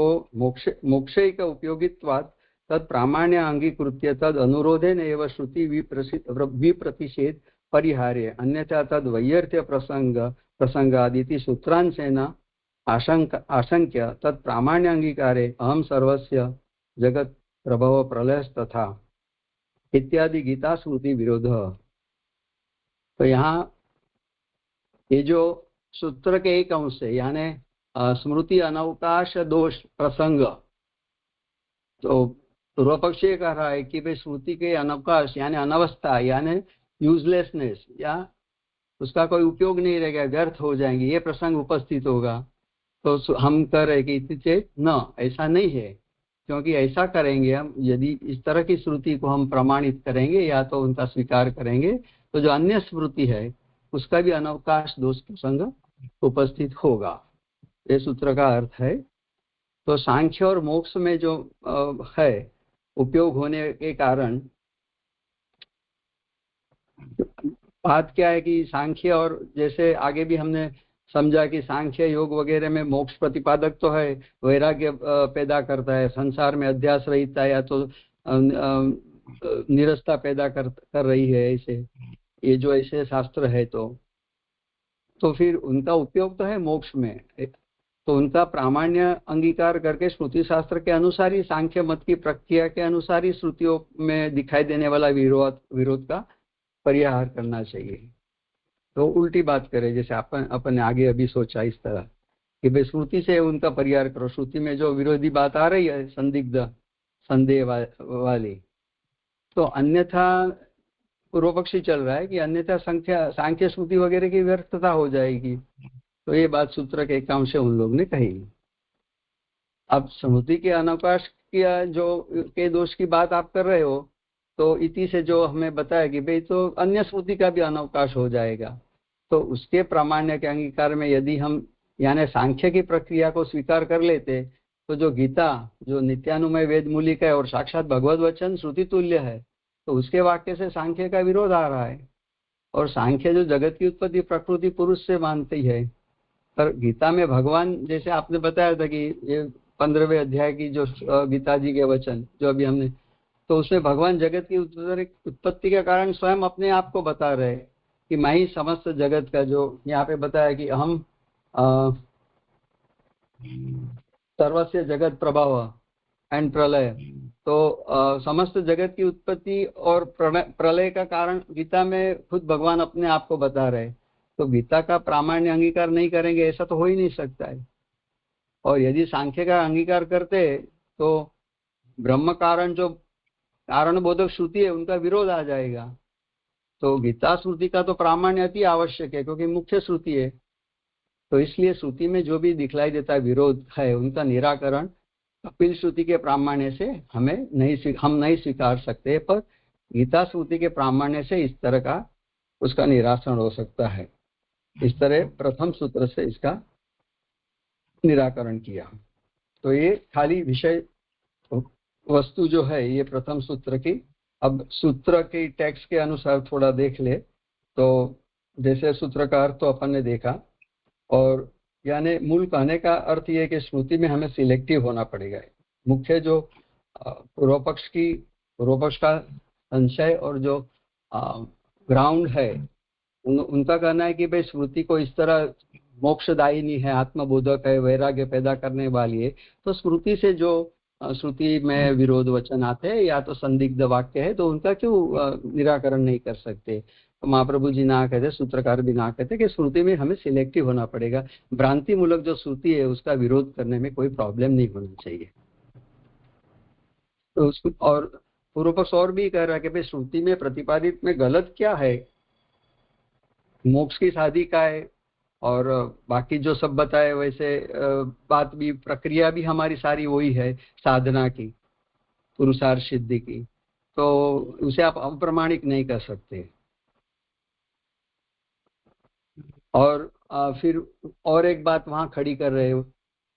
उपयोगित्वात् तत् प्रामाण्य अंगीकृत्य तद अनुरोधेन एव श्रुति विप्रतिषेध परिहार्य, अन्यथा तद वैयर्थ्य प्रसंगादिति सूत्रांशेन आशंक्य तत् प्रामाण्य अंगीकारे अहम सर्वस्य जगत प्रभव प्रलयस्तथा इत्यादि गीता स्मृति विरोध। तो यहाँ ये जो सूत्र के एक अंश है, यानी स्मृति अनवकाश दोष प्रसंग, तो पूर्व पक्ष ये कह रहा है कि भाई श्रुति के अनवकाश यानी अनवस्था यानी यूजलेसनेस या उसका कोई उपयोग नहीं रहेगा, व्यर्थ हो जाएंगे, ये प्रसंग उपस्थित होगा। तो हम कह रहे कि इति चेत न, ऐसा नहीं है, क्योंकि ऐसा करेंगे हम, यदि इस तरह की श्रुति को हम प्रमाणित करेंगे या तो उनका स्वीकार करेंगे, तो जो अन्य श्रुति है उसका भी अनवकाश दोष प्रसंग उपस्थित होगा। ये सूत्र का अर्थ है। तो सांख्य और मोक्ष में जो है उपयोग होने के कारण बात क्या है कि सांख्य, और जैसे आगे भी हमने समझा कि सांख्य योग वगैरह में मोक्ष प्रतिपादक तो है, वैराग्य पैदा करता है, संसार में अध्यास रहिता या तो निरस्ता पैदा कर रही है, ऐसे ये जो ऐसे शास्त्र है तो फिर उनका उपयोग तो है मोक्ष में। तो उनका प्रामाण्य अंगीकार करके श्रुति शास्त्र के अनुसार ही, सांख्य मत की प्रक्रिया के अनुसार ही श्रुतियों में दिखाई देने वाला विरोध का परिहार करना चाहिए। तो उल्टी बात करें, जैसे अपन ने आगे अभी सोचा इस तरह कि भाई श्रुति से उनका परिहार करो, श्रुति में जो विरोधी बात आ रही है संदिग्ध संदेह वाली, तो अन्यथा पूर्व पक्षी चल रहा है कि अन्यथा सांख्य श्रुति वगैरह की व्यर्थता हो जाएगी। तो ये बात सूत्र के एकांश से उन लोग ने कही। अब स्मृति के अनवकाश किया जो के दोष की बात आप कर रहे हो, तो इति से जो हमें बताया कि भाई तो अन्य श्रुति का भी अनवकाश हो जाएगा। तो उसके प्रामाण्य के अंगीकार में यदि हम यानी सांख्य की प्रक्रिया को स्वीकार कर लेते, तो जो गीता जो नित्यानुमय वेद मूलिका है और साक्षात भगवत वचन श्रुति तुल्य है, तो उसके वाक्य से सांख्य का विरोध आ रहा है। और सांख्य जो जगत की उत्पत्ति प्रकृति पुरुष से मानती है, पर गीता में भगवान, जैसे आपने बताया था कि ये 15वें अध्याय की जो गीता जी के वचन जो अभी हमने, तो उसमें भगवान जगत की उत्पत्ति के कारण स्वयं अपने आप को बता रहे कि मैं ही समस्त जगत का, जो यहाँ पे बताया कि हम सर्वस्य जगत प्रभाव एंड प्रलय, तो समस्त जगत की उत्पत्ति और प्रलय का कारण गीता में खुद भगवान अपने आप को बता रहे। तो गीता का प्रामाण्य अंगीकार नहीं करेंगे ऐसा तो हो ही नहीं सकता है। और यदि सांख्य का अंगीकार करते तो ब्रह्म कारण जो कारण बोधक श्रुति है उनका विरोध आ जाएगा। तो गीता श्रुति का तो प्रामाण्य अति आवश्यक है, क्योंकि मुख्य श्रुति है। तो इसलिए श्रुति में जो भी दिखलाई देता है विरोध है, उनका निराकरण कपिल श्रुति के प्रामाण्य से हम नहीं स्वीकार सकते, पर गीता श्रुति के प्रामाण्य से इस तरह का उसका निराकरण हो सकता है। इस तरह प्रथम सूत्र से इसका निराकरण किया। तो ये खाली विषय वस्तु जो है ये प्रथम सूत्र की। अब सूत्र की टेक्स्ट के अनुसार थोड़ा देख ले, तो जैसे सूत्र का अर्थ तो अपन ने देखा, और यानी मूल कहने का अर्थ ये कि श्रुति में हमें सिलेक्टिव होना पड़ेगा। मुख्य जो पूर्व पक्ष का संशय और जो ग्राउंड है उनका कहना है कि भाई श्रुति को इस तरह मोक्षदायिनी है, आत्मबोधक है, वैराग्य पैदा करने वाली है, तो श्रुति से जो श्रुति में विरोध वचन आते हैं या तो संदिग्ध वाक्य है, तो उनका क्यों निराकरण नहीं कर सकते। तो महाप्रभु जी ना कहते, सूत्रकार भी ना कहते कि श्रुति में हमें सिलेक्टिव होना पड़ेगा। भ्रांति मूलक जो श्रुति है उसका विरोध करने में कोई प्रॉब्लम नहीं होनी चाहिए। तो उसको और पूर्व पक्ष और भी कह रहा है कि भाई श्रुति में प्रतिपादित में गलत क्या है, मोक्ष की साधिका है और बाकी जो सब बताए वैसे बात भी, प्रक्रिया भी हमारी सारी वही है साधना की, पुरुषार्थ सिद्धि की, तो उसे आप अप्रमाणिक नहीं कर सकते। और फिर और एक बात वहां खड़ी कर रहे हो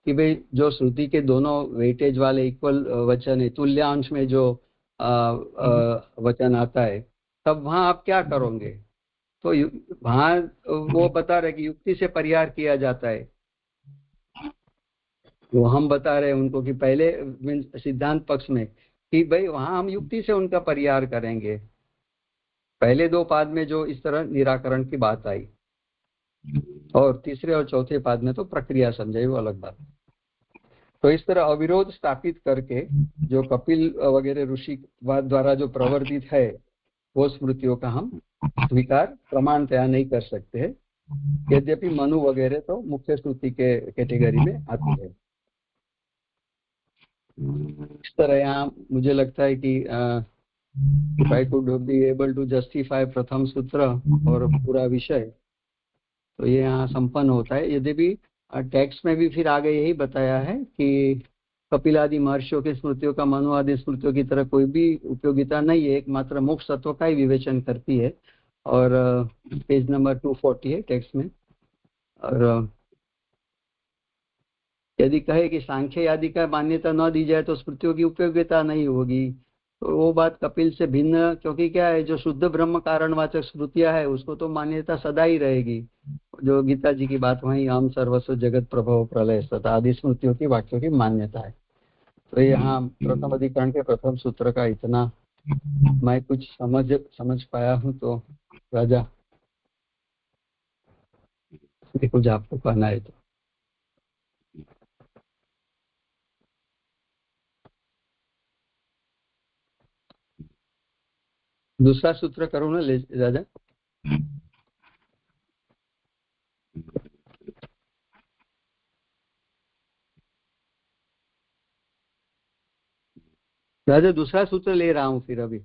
कि भाई जो श्रुति के दोनों वेटेज वाले इक्वल वचन है, तुल्यांश में जो वचन आता है, तब वहां आप क्या करोगे। तो वहां वो बता रहे कि युक्ति से परिहार किया जाता है। वो हम बता रहे हैं उनको कि पहले सिद्धांत पक्ष में कि भाई वहां हम युक्ति से उनका परिहार करेंगे। पहले दो पाद में जो इस तरह निराकरण की बात आई, और तीसरे और चौथे पाद में तो प्रक्रिया समझाई, वो अलग बात। तो इस तरह अविरोध स्थापित करके जो कपिल वगैरह ऋषि द्वारा जो प्रवर्तित है वो स्मृतियों का हम स्वीकार प्रमाणतया नहीं कर सकते हैं, यद्यपि मनु वगैरह तो मुख्य श्रुति के कैटेगरी में आती है। इस तरह यहाँ मुझे लगता है कि if I could be able to justify प्रथम सूत्र और पूरा विषय, तो ये यहाँ संपन्न होता है। यद्यपि टेक्स्ट में भी फिर आगे यही बताया है कि कपिलादि महर्षियों की स्मृतियों का मनु आदि स्मृतियों की तरह कोई भी उपयोगिता नहीं है, एकमात्र मोक्ष तत्व का ही विवेचन करती है। और पेज नंबर 240 है टेक्स्ट में। और यदि कहे कि सांख्य आदि का मान्यता न दी जाए तो स्मृतियों की उपयोगिता नहीं होगी, तो वो बात कपिल से भिन्न, क्योंकि क्या है, जो शुद्ध ब्रह्म कारणवाचक स्मृतियां है उसको तो मान्यता सदा ही रहेगी। जो गीता जी की बात, वही हम सर्वस्व जगत प्रभव प्रलय तथा आदि स्मृतियों की वाक्यों की मान्यता है। तो यहाँ प्रथम अधिकरण के प्रथम सूत्र का इतना मैं कुछ समझ पाया हूँ। तो राजा कुछ आपको कहना है तो। दूसरा सूत्र करूँ ना राजा? राजा दूसरा सूत्र ले रहा हूँ फिर अभी।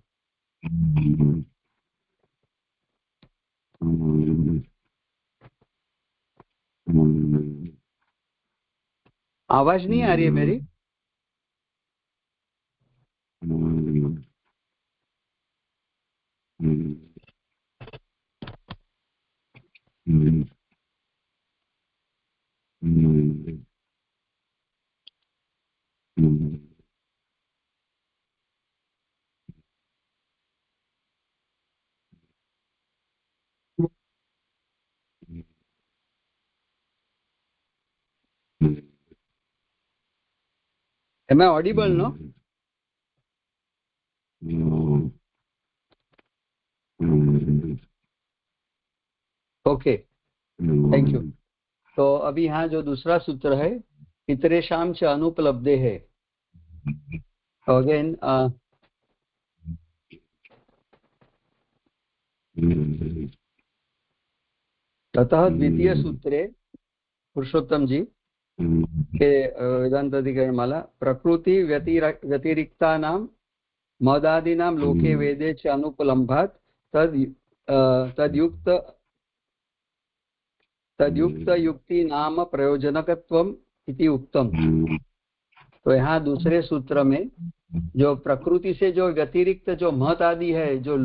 आवाज नहीं आ रही है मेरी? Am I audible, no? Okay, thank you. तो अभी यहाँ जो दूसरा सूत्र है, इतरेषां च अनुपलब्धे है। अगेन ततः द्वितीय सूत्रे पुरुषोत्तम जी के वेदांत अधिकरण माला प्रकृति व्यतिरिक्तानां मदादीनां लोके वेदे च अनुपलम्भात् तद्युक्त युक्ति नाम प्रयोजनकत्वम इति उक्तम। तो यहाँ दूसरे सूत्र में जो प्रकृति से जो व्यतिरिक्त जो महत आदि है, जो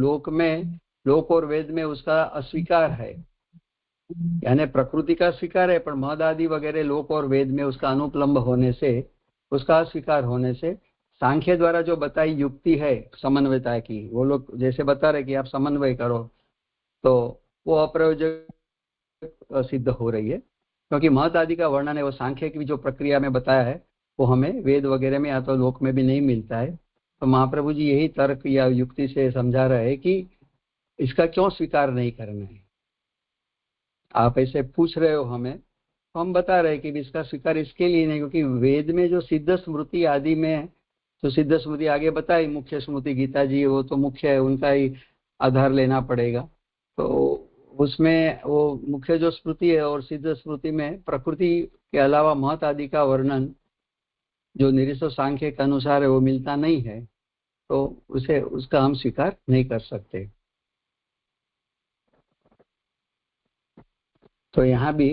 लोक और वेद में उसका अस्वीकार है, यानी प्रकृति का स्वीकार है पर महद आदि वगैरह लोक और वेद में उसका अनुपलम्ब होने से, उसका अस्वीकार होने से सांख्य द्वारा जो बताई युक्ति है समन्वयता की, वो लोग जैसे बता रहे कि आप समन्वय करो, तो वो अप्रयोजक सिद्ध हो रही है। क्योंकि महत आदि का वर्णन है वो सांख्य की जो प्रक्रिया में बताया है वो हमें वेद वगैरह में या तो लोक में भी नहीं मिलता है। तो महाप्रभु जी यही तर्क या युक्ति से समझा रहे हैं कि इसका क्यों स्वीकार नहीं करना है। आप ऐसे पूछ रहे हो हमें, तो हम बता रहे हैं कि इसका स्वीकार इसके लिए नहीं, क्योंकि वेद में जो सिद्ध स्मृति आदि में जो सिद्ध स्मृति आगे बताई, मुख्य स्मृति गीता जी, वो तो मुख्य है, उनका ही आधार लेना पड़ेगा। तो उसमें वो मुख्य जो स्मृति है और सिद्ध स्मृति में प्रकृति के अलावा महत आदि का वर्णन जो निरीश्वर सांख्य के अनुसार है वो मिलता नहीं है, तो उसका हम स्वीकार नहीं कर सकते। तो यहाँ भी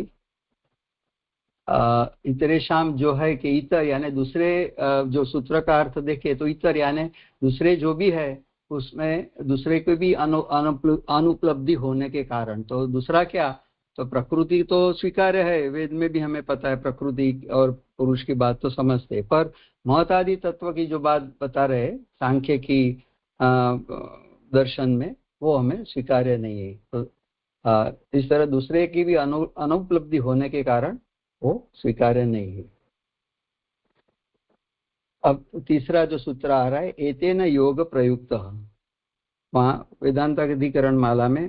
इतरेशाम जो है कि इतर यानी दूसरे जो सूत्र का अर्थ देखे तो इतर यानी दूसरे जो भी है उसमें दूसरे को भी अनुपलब्धि होने के कारण। तो दूसरा क्या, तो प्रकृति तो स्वीकार्य है, वेद में भी हमें पता है प्रकृति और पुरुष की बात तो समझते, पर महतादि तत्व की जो बात बता रहे सांख्य की दर्शन में वो हमें स्वीकार्य नहीं है। तो इस तरह दूसरे की भी अनुपलब्धि होने के कारण वो स्वीकार्य नहीं है। अब तीसरा जो सूत्र आ रहा है, एतेन योग प्रयुक्त, वहां वेदांत अधिकरण माला में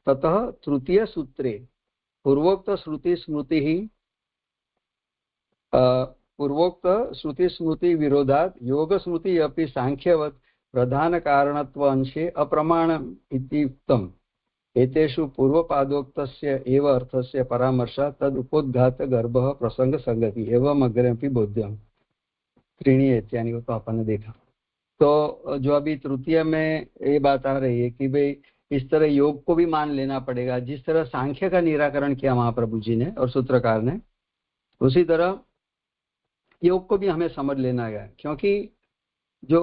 ततः तृतीय सूत्रे पूर्वोक्त श्रुति स्मृति ही पूर्वोक्त श्रुति स्मृति विरोधात योग स्मृति अपि सांख्यवत प्रधान कारणत्व अंशे अप्रमाण इति उक्तम। एतेषु पूर्वपादोक्तस्य एव अर्थस्य परामर्शः तद उपोद्घात गर्भः प्रसंग संगति एवं अग्रेपि बोध्यम्। त्रीणीयत यानी वो तो अपन ने देखा। तो जो अभी तृतीय में ये बात आ रही है कि भाई इस तरह योग को भी मान लेना पड़ेगा, जिस तरह सांख्य का निराकरण किया महाप्रभु जी ने और सूत्रकार ने, उसी तरह योग को भी हमें समझ लेना है। क्योंकि जो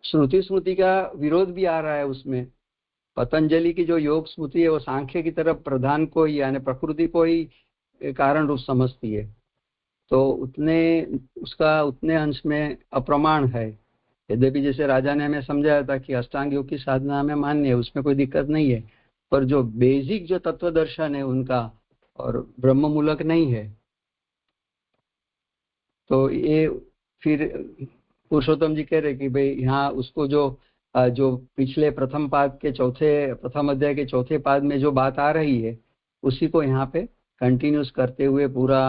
श्रुति स्मृति का विरोध भी आ रहा है उसमें। पतंजलि की जो योग स्मृति है वो सांख्य की तरफ प्रधान को ही यानी प्रकृति को ही कारण रूप समझती है, तो उतने अंश में अप्रमाण है। यद्यपि जैसे राजा ने हमें समझाया था कि अष्टांग योग की साधना हमें मान्य है, उसमें कोई दिक्कत नहीं है, पर जो बेसिक जो तत्व दर्शन है उनका और ब्रह्म मूलक नहीं है। तो ये फिर पुरुषोत्तम जी कह रहे कि भाई यहाँ उसको जो पिछले प्रथम अध्याय के चौथे पाद में जो बात आ रही है उसी को यहाँ पे कंटिन्यूस करते हुए पूरा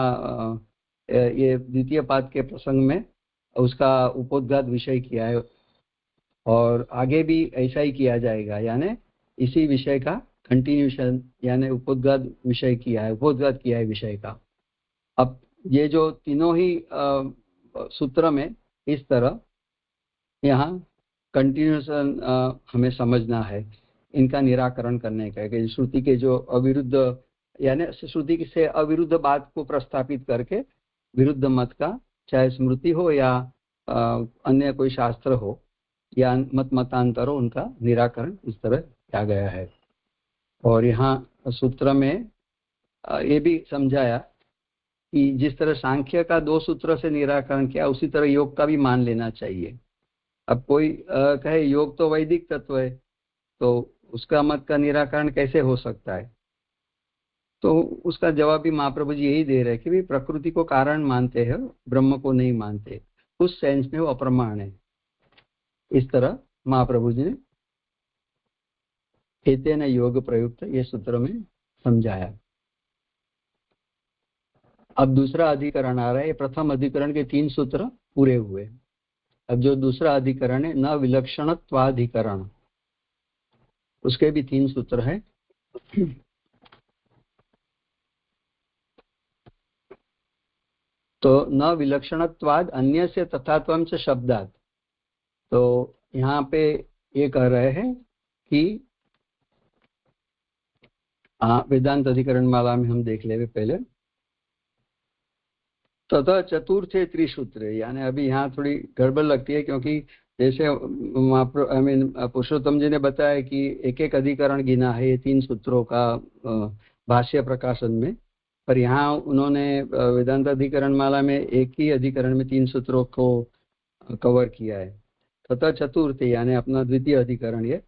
ये द्वितीय पाद के प्रसंग में उसका उपोद्घात विषय किया है, और आगे भी ऐसा ही किया जाएगा, यानी इसी विषय का कंटिन्यूशन यानी उपोद्घात किया है विषय का। अब ये जो तीनों ही सूत्र में इस तरह यहाँ कंटिन्यूशन हमें समझना है, इनका निराकरण करने का, कि श्रुति के जो अविरुद्ध यानी श्रुति से अविरुद्ध बात को प्रस्थापित करके विरुद्ध मत का, चाहे स्मृति हो या अन्य कोई शास्त्र हो या मतांतर हो, उनका निराकरण इस तरह किया गया है। और यहाँ सूत्र में ये भी समझाया कि जिस तरह सांख्य का 2 सूत्र से निराकरण किया उसी तरह योग का भी मान लेना चाहिए। अब कोई कहे योग तो वैदिक तत्व है, तो उसका मत का निराकरण कैसे हो सकता है? तो उसका जवाब भी महाप्रभु जी यही दे रहे हैं कि भाई प्रकृति को कारण मानते हैं, ब्रह्म को नहीं मानते, उस सेंस में वो अप्रमाण है। इस तरह महाप्रभु जी ने एतेन योग प्रयुक्त ये सूत्र में समझाया। अब दूसरा अधिकरण आ रहा है। प्रथम अधिकरण के 3 सूत्र पूरे हुए। अब जो दूसरा अधिकरण है न विलक्षणत्वाधिकरण, उसके भी 3 सूत्र हैं। तो न विलक्षणत्वाद अन्यस्य तथात्वं च शब्दात्, तो यहाँ पे ये कह रहे हैं कि वेदांत अधिकरण माला में हम देख लेंगे पहले। तथा चतुर्थे त्रिसूत्र, यानी अभी यहाँ थोड़ी गड़बड़ लगती है, क्योंकि जैसे पुरुषोत्तम जी ने बताया कि एक एक अधिकरण गिना है ये 3 सूत्रों का भाष्य प्रकाशन में, पर यहाँ उन्होंने वेदांत अधिकरण माला में एक ही अधिकरण में 3 सूत्रों को कवर किया है। तथा चतुर्थे यानी अपना द्वितीय अधिकरण ये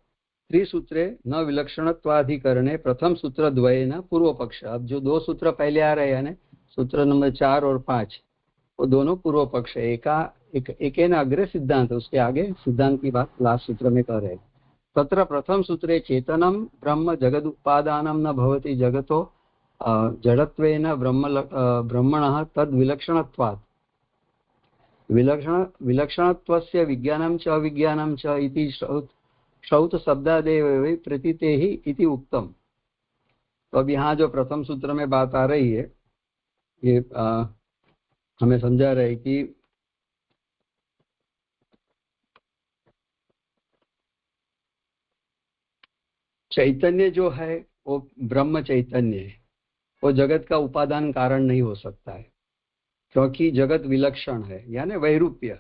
त्रिसूत्रे न विलक्षणत्वाधिकरणे प्रथम सूत्र द्वयेन पूर्व पक्ष। अब जो 2 सूत्र पहले आ रहे हैं, सूत्र नंबर 4 और 5, वो दोनों पूर्व पक्ष है। एक न अग्रे सिद्धांत, उसके आगे सिद्धांत की बात लास्ट सूत्र में कर रहे। तत्र प्रथम सूत्रे चेतनम ब्रह्म जगदुपादानं न भवति जगतो जडत्वेन ब्रह्मणः तद् विलक्षणत्वात् विलक्षणत्वस्य विज्ञानं च अविज्ञानं च इति श्रौत शब्दादेव प्रतीते ही इति उक्तम। तो अब यहाँ जो प्रथम सूत्र में बात आ रही है, ये हमें समझा रहे कि चैतन्य जो है वो ब्रह्म चैतन्य है, वो जगत का उपादान कारण नहीं हो सकता है, क्योंकि जगत विलक्षण है यानी वैरूप्य।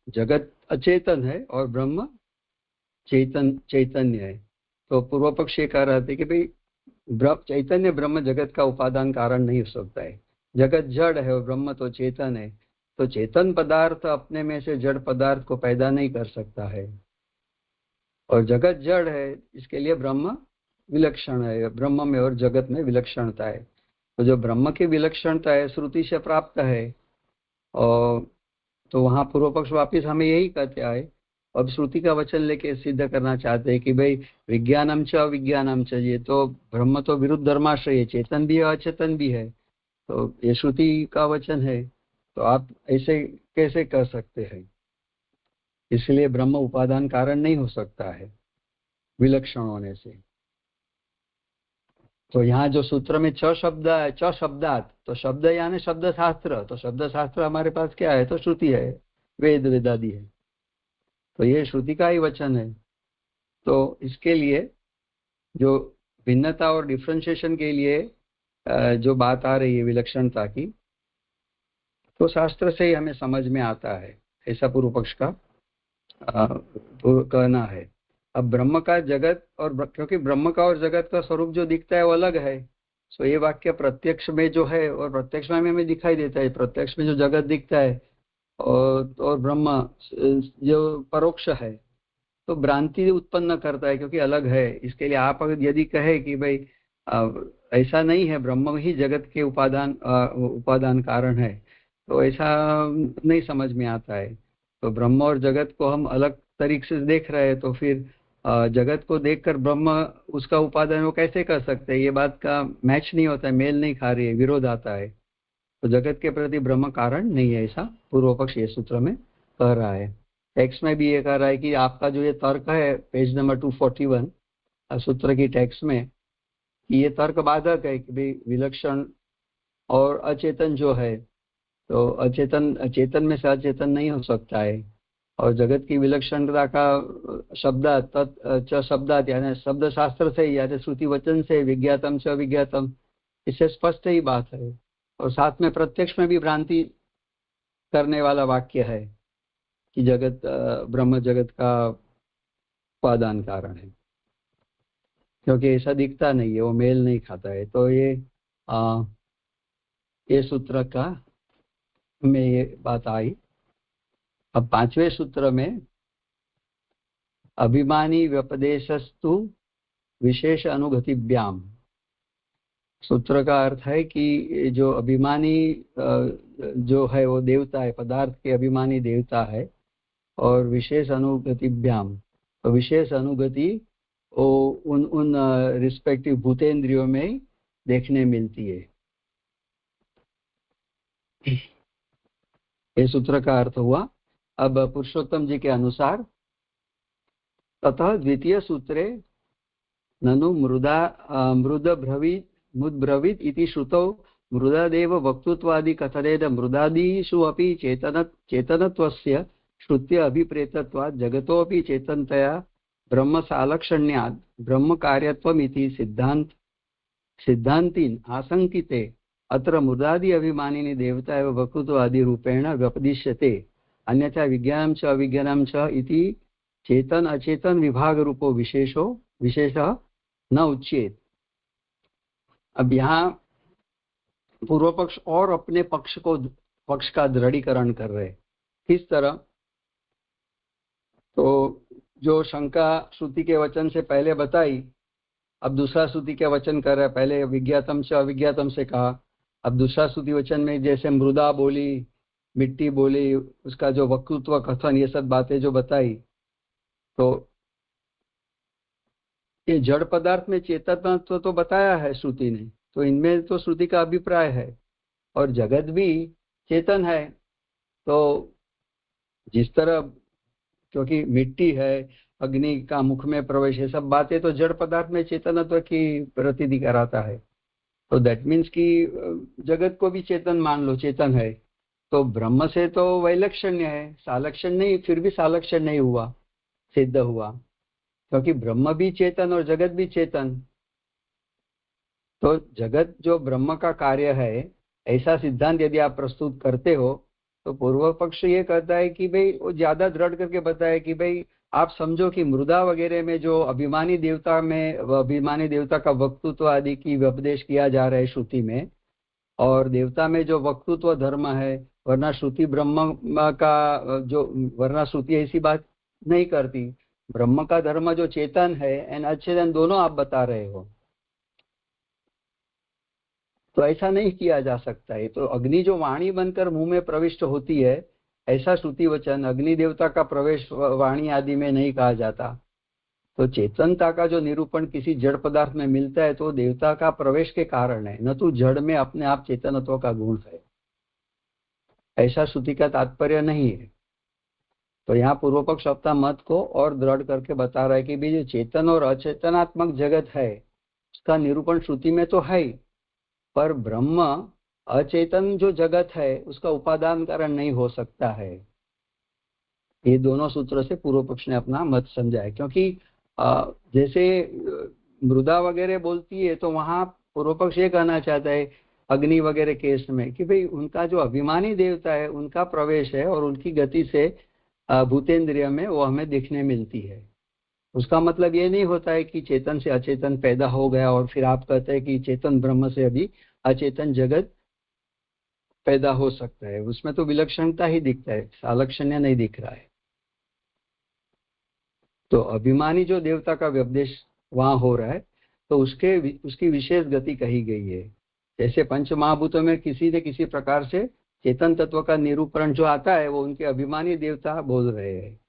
जगत अचेतन है और ब्रह्म चैतन्य है। तो पूर्व पक्ष ये कह रहे थे कि भाई चैतन्य ब्रह्म जगत का उपादान कारण नहीं हो सकता है। जगत जड़ है और ब्रह्म तो चेतन है, तो चेतन पदार्थ अपने में से जड़ पदार्थ को पैदा नहीं कर सकता है, और जगत जड़ है, इसके लिए ब्रह्म विलक्षण है। ब्रह्म में और जगत में विलक्षणता है, तो जो ब्रह्म की विलक्षणता है श्रुति से प्राप्त है। और तो वहां पूर्व पक्ष वापिस हमें यही कहते आए। अब श्रुति का वचन लेके सिद्ध करना चाहते हैं कि भाई विज्ञानम च अविज्ञानम च, ये तो ब्रह्म तो विरुद्ध धर्माश्रय, चेतन भी है अचेतन भी है, तो ये श्रुति का वचन है, तो आप ऐसे कैसे कर सकते हैं? इसलिए ब्रह्म उपादान कारण नहीं हो सकता है विलक्षण होने से। तो यहाँ जो सूत्र में च शब्द है, च शब्दात, तो शब्द यानी शब्द शास्त्र, तो शब्द शास्त्र हमारे पास क्या है, तो श्रुति है, वेद वेदादि है, तो ये श्रुति का ही वचन है। तो इसके लिए जो भिन्नता और डिफ्रेंशिएशन के लिए जो बात आ रही है विलक्षणता की, तो शास्त्र से ही हमें समझ में आता है, ऐसा पूर्व पक्ष का कहना है। अब ब्रह्म का जगत, और क्योंकि ब्रह्म का और जगत का स्वरूप जो दिखता है वो अलग है, सो ये वाक्य प्रत्यक्ष में जो है, और प्रत्यक्ष में हमें दिखाई देता है, प्रत्यक्ष में जो जगत दिखता है और ब्रह्म जो परोक्ष है, तो भ्रांति उत्पन्न करता है क्योंकि अलग है। इसके लिए आप अगर यदि कहे कि भाई ऐसा नहीं है, ब्रह्म ही जगत के उपादान कारण है, तो ऐसा नहीं समझ में आता है। तो ब्रह्म और जगत को हम अलग तरीके से देख रहे हैं, तो फिर जगत को देखकर ब्रह्म उसका उपादान वो कैसे कर सकते हैं, ये बात का मैच नहीं होता है, मेल नहीं खा रही है, विरोध आता है। तो जगत के प्रति ब्रह्म कारण नहीं है, ऐसा पूर्व पक्ष ये सूत्र में कह रहा है। टेक्स्ट में भी ये कह रहा है कि आपका जो ये तर्क है पेज नंबर 241 सूत्र की टेक्स्ट में, कि ये तर्क बाधक है कि भाई विलक्षण और अचेतन जो है, तो चेतन में से अचेतन नहीं हो सकता है, और जगत की विलक्षणता का शब्दात यानी शब्द शास्त्र से यानी श्रुति वचन से, विज्ञातम से अविज्ञातम, इससे स्पष्ट ही बात है। और साथ में प्रत्यक्ष में भी भ्रांति करने वाला वाक्य है कि जगत ब्रह्म जगत का उपादान कारण है, क्योंकि ऐसा दिखता नहीं है, वो मेल नहीं खाता है। तो ये सूत्र का में ये बात आई। अब पांचवें सूत्र में अभिमानी व्यपदेशस्तु विशेष अनुगतिभ्याम, सूत्र का अर्थ है कि जो अभिमानी जो है वो देवता है, पदार्थ के अभिमानी देवता है, और विशेष अनुगतिभ्याम, तो विशेष अनुगति उन रिस्पेक्टिव भूतेंद्रियों में देखने मिलती है। ये सूत्र का अर्थ हुआ। अब पुरुषोत्तम जी के अनुसार ततः द्वितीय सूत्रे ननु मुद्ब्रवीत इति श्रुतौ मृदादेव वक्तृत्वादि कथनेन मृदादिषु अपि चेतनत्वस्य श्रुत्य अभिप्रेतत्वात् जगतोऽपि चेतनतया ब्रह्म सालक्षण्यात् ब्रह्म कार्यत्वमिति सिद्धान्तीन आशंकिते अत्र मृदादि अभिमानिनी देवता एव वक्तृत्वादि रूपेण व्यपदिश्यते, अन्यथा विज्ञानं च अविज्ञानं च इति चेतन अचेतन विभाग रूपो विशेषः न उच्येत। अब यहाँ पूर्व पक्ष और अपने पक्ष का दृढ़ीकरण कर रहे, किस तरह? तो जो शंका श्रुति के वचन से पहले बताई, अब दूसरा श्रुति के वचन कर रहे, पहले विज्ञातम से अविज्ञातम से कहा, अब दूसरा श्रुति वचन में जैसे मृदा बोली, मिट्टी बोली, उसका जो वक्तृत्व कथन, ये सब बातें जो बताई, तो ये जड़ पदार्थ में चेतन तो बताया है श्रुति ने, तो इनमें तो श्रुति का अभिप्राय है, और जगत भी चेतन है। तो जिस तरह, क्योंकि मिट्टी है, अग्नि का मुख में प्रवेश, ये सब बातें तो जड़ पदार्थ में चेतनत्व की प्रतीति कराता है। तो दैट मीन्स कि जगत को भी चेतन मान लो, चेतन है। तो ब्रह्म से तो वैलक्षण्य है, सालक्षण्य नहीं, फिर भी सालक्षण्य नहीं हुआ, सिद्ध हुआ, क्योंकि ब्रह्म भी चेतन और जगत भी चेतन। तो जगत जो ब्रह्म का कार्य है, ऐसा सिद्धांत यदि आप प्रस्तुत करते हो, तो पूर्व पक्ष ये कहता है कि भाई वो ज्यादा दृढ़ करके बताया कि भाई आप समझो कि मृदा वगैरह में जो अभिमानी देवता का वक्तृत्व आदि की उपदेश किया जा रहा है श्रुति में, और देवता में जो वक्तृत्व धर्म है, वरना श्रुति ब्रह्म का जो, वरना श्रुति ऐसी बात नहीं करती। ब्रह्म का धर्म जो चेतन है एंड अचेतन दोनों आप बता रहे हो, तो ऐसा नहीं किया जा सकता है। तो अग्नि जो वाणी बनकर मुंह में प्रविष्ट होती है, ऐसा श्रुति वचन अग्नि देवता का प्रवेश वाणी आदि में नहीं कहा जाता। तो चेतनता का जो निरूपण किसी जड़ पदार्थ में मिलता है, तो देवता का प्रवेश के कारण है, न तो जड़ में अपने आप चेतनत्व का गुण है, ऐसा श्रुति का तात्पर्य नहीं है। तो यहाँ पूर्व पक्ष अपना मत को और दृढ़ करके बता रहा है कि भी जो चेतन और अचेतनात्मक जगत है, उसका निरूपण श्रुति में तो है ही, पर ब्रह्म अचेतन जो जगत है उसका उपादान कारण नहीं हो सकता है। ये दोनों सूत्रों से पूर्व पक्ष ने अपना मत समझा है। क्योंकि जैसे मृदा वगैरह बोलती है तो वहां पूर्व पक्ष ये कहना चाहता है अग्नि वगैरह केस में कि भाई उनका जो अभिमानी देवता है उनका प्रवेश है और उनकी गति से भूतेंद्रिय में वो हमें दिखने मिलती है। उसका मतलब ये नहीं होता है कि चेतन से अचेतन पैदा हो गया और फिर आप कहते हैं कि चेतन ब्रह्म से अभी अचेतन जगत पैदा हो सकता है। उसमें तो विलक्षणता ही दिखता है, सालक्षण्य नहीं दिख रहा है। तो अभिमानी जो देवता का व्यपदेश वहां हो रहा है तो उसकी विशेष गति कही गई है। जैसे पंच महाभूतों में किसी न किसी प्रकार से चेतन तत्व का निरूपण जो आता है वो उनके अभिमानी देवता बोल रहे हैं।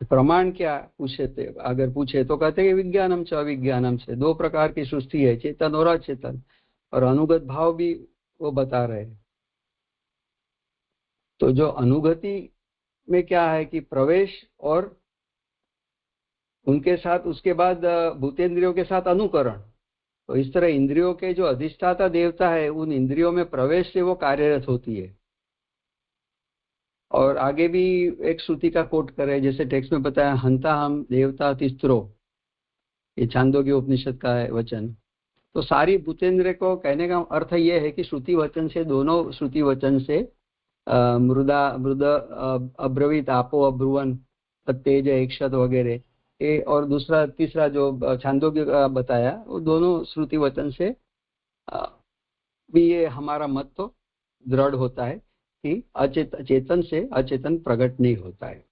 प्रमाण क्या पूछे थे, अगर पूछे तो कहते हैं विज्ञानम च अविज्ञानम से दो प्रकार की सृष्टि है, चेतन और अचेतन, और अनुगत भाव भी वो बता रहे हैं। तो जो अनुगति में क्या है कि प्रवेश और उनके साथ उसके बाद भूतेंद्रियों के साथ अनुकरण। तो इस तरह इंद्रियों के जो अधिष्ठाता देवता है उन इंद्रियों में प्रवेश से वो कार्यरत होती है। और आगे भी एक श्रुति का कोट करें, जैसे टेक्स्ट में बताया हंता हम देवता तिस्त्रो, ये छांदोग्य उपनिषद का है वचन। तो सारी भूतेंद्र को कहने का अर्थ ये है कि श्रुति वचन से, दोनों श्रुति वचन से मृद अब्रवीत आपो अब्रुवन तेज एकशत वगैरह ये, और दूसरा तीसरा जो छांदोग्य का बताया वो दोनों श्रुति वचन से भी ये हमारा मत तो दृढ़ होता है कि चेतन से अचेतन प्रकट नहीं होता है।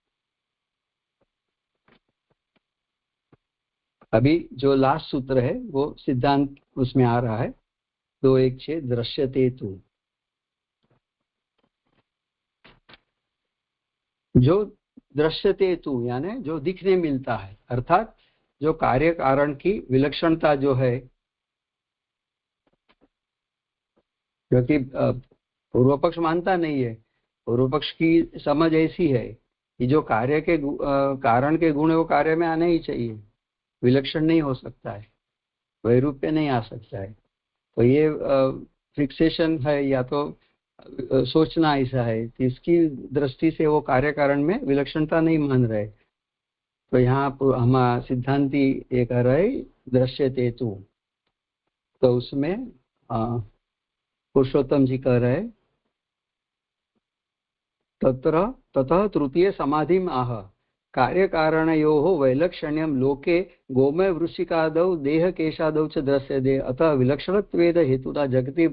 अभी जो लास्ट सूत्र है वो सिद्धांत उसमें आ रहा है 2:1 दृश्यते तु। जो दृश्यते तु यानी जो दिखने मिलता है, अर्थात जो कार्य कारण की विलक्षणता जो है, क्योंकि पूर्व पक्ष मानता नहीं है। पूर्व पक्ष की समझ ऐसी है कि जो कार्य के कारण के गुण है वो कार्य में आने ही चाहिए, विलक्षण नहीं हो सकता है, वैरूप्य नहीं आ सकता है। तो ये फिक्सेशन है या तो सोचना ऐसा है कि इसकी दृष्टि से वो कार्य कारण में विलक्षणता नहीं मान रहे। तो यहाँ हमारा सिद्धांति ये कह रहे दृश्यते तु, तो उसमें पुरुषोत्तम जी कह रहे ततः तृतीय समाधिम आह कार्य कारणयोः वैलक्षण्यं लोके गोमय वृश्चिकादौ देह केशादौ च दृश्यते अतः विलक्षणत्वेन हेतुना जगति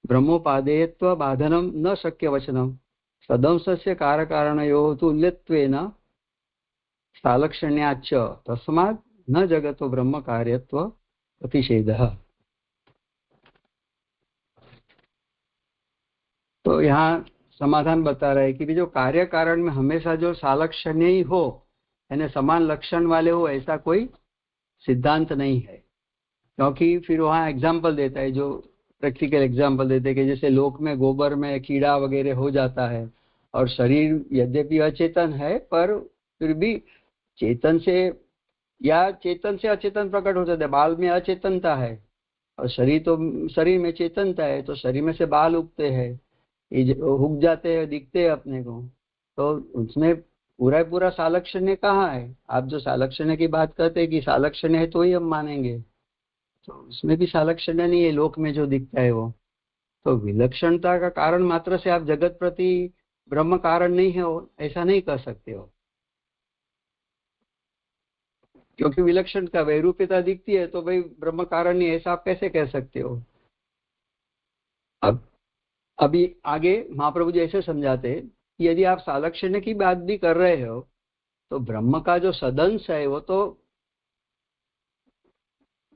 ब्रह्मोपादेयत्व बाधनं न शक्य वचनम् सदंशस्य कार्यकारणयोः तुल्यत्वेन सालक्षण्याच्च तस्मात् न जगतो ब्रह्म कार्यत्व प्रतिषेधः। तो यहाँ समाधान बता रहे हैं कि जो कार्य कारण में हमेशा जो सालक्षण्य ही हो यानी समान लक्षण वाले हो ऐसा कोई सिद्धांत नहीं है। क्योंकि फिर वहाँ एग्जाम्पल देता है, जो प्रैक्टिकल एग्जाम्पल देते हैं कि जैसे लोक में गोबर में कीड़ा वगैरह हो जाता है और शरीर यद्यपि अचेतन है पर फिर भी चेतन से या चेतन से अचेतन प्रकट हो जाता है। बाल में अचेतनता है और शरीर में चेतनता है, तो शरीर में से बाल उगते हैं, उग जाते हैं, दिखते हैं अपने को। तो उसमें पूरा सालक्षण्य कहाँ है? आप जो सालक्षण्य की बात करते हैं कि सालक्षण्य है तो ही हम मानेंगे, तो उसमें भी सालक्षण्य नहीं है लोक में जो दिखता है वो। तो विलक्षणता का कारण मात्र से आप जगत प्रति ब्रह्म कारण नहीं है ऐसा नहीं कह सकते हो, क्योंकि विलक्षण का वैरूप्यता दिखती है तो भाई ब्रह्म कारण नहीं, ऐसा आप कैसे कह सकते हो? अब अभी आगे महाप्रभु जी ऐसे समझाते हैं कि यदि आप सालक्षण्य की बात भी कर रहे हो तो ब्रह्म का जो सदंश है वो तो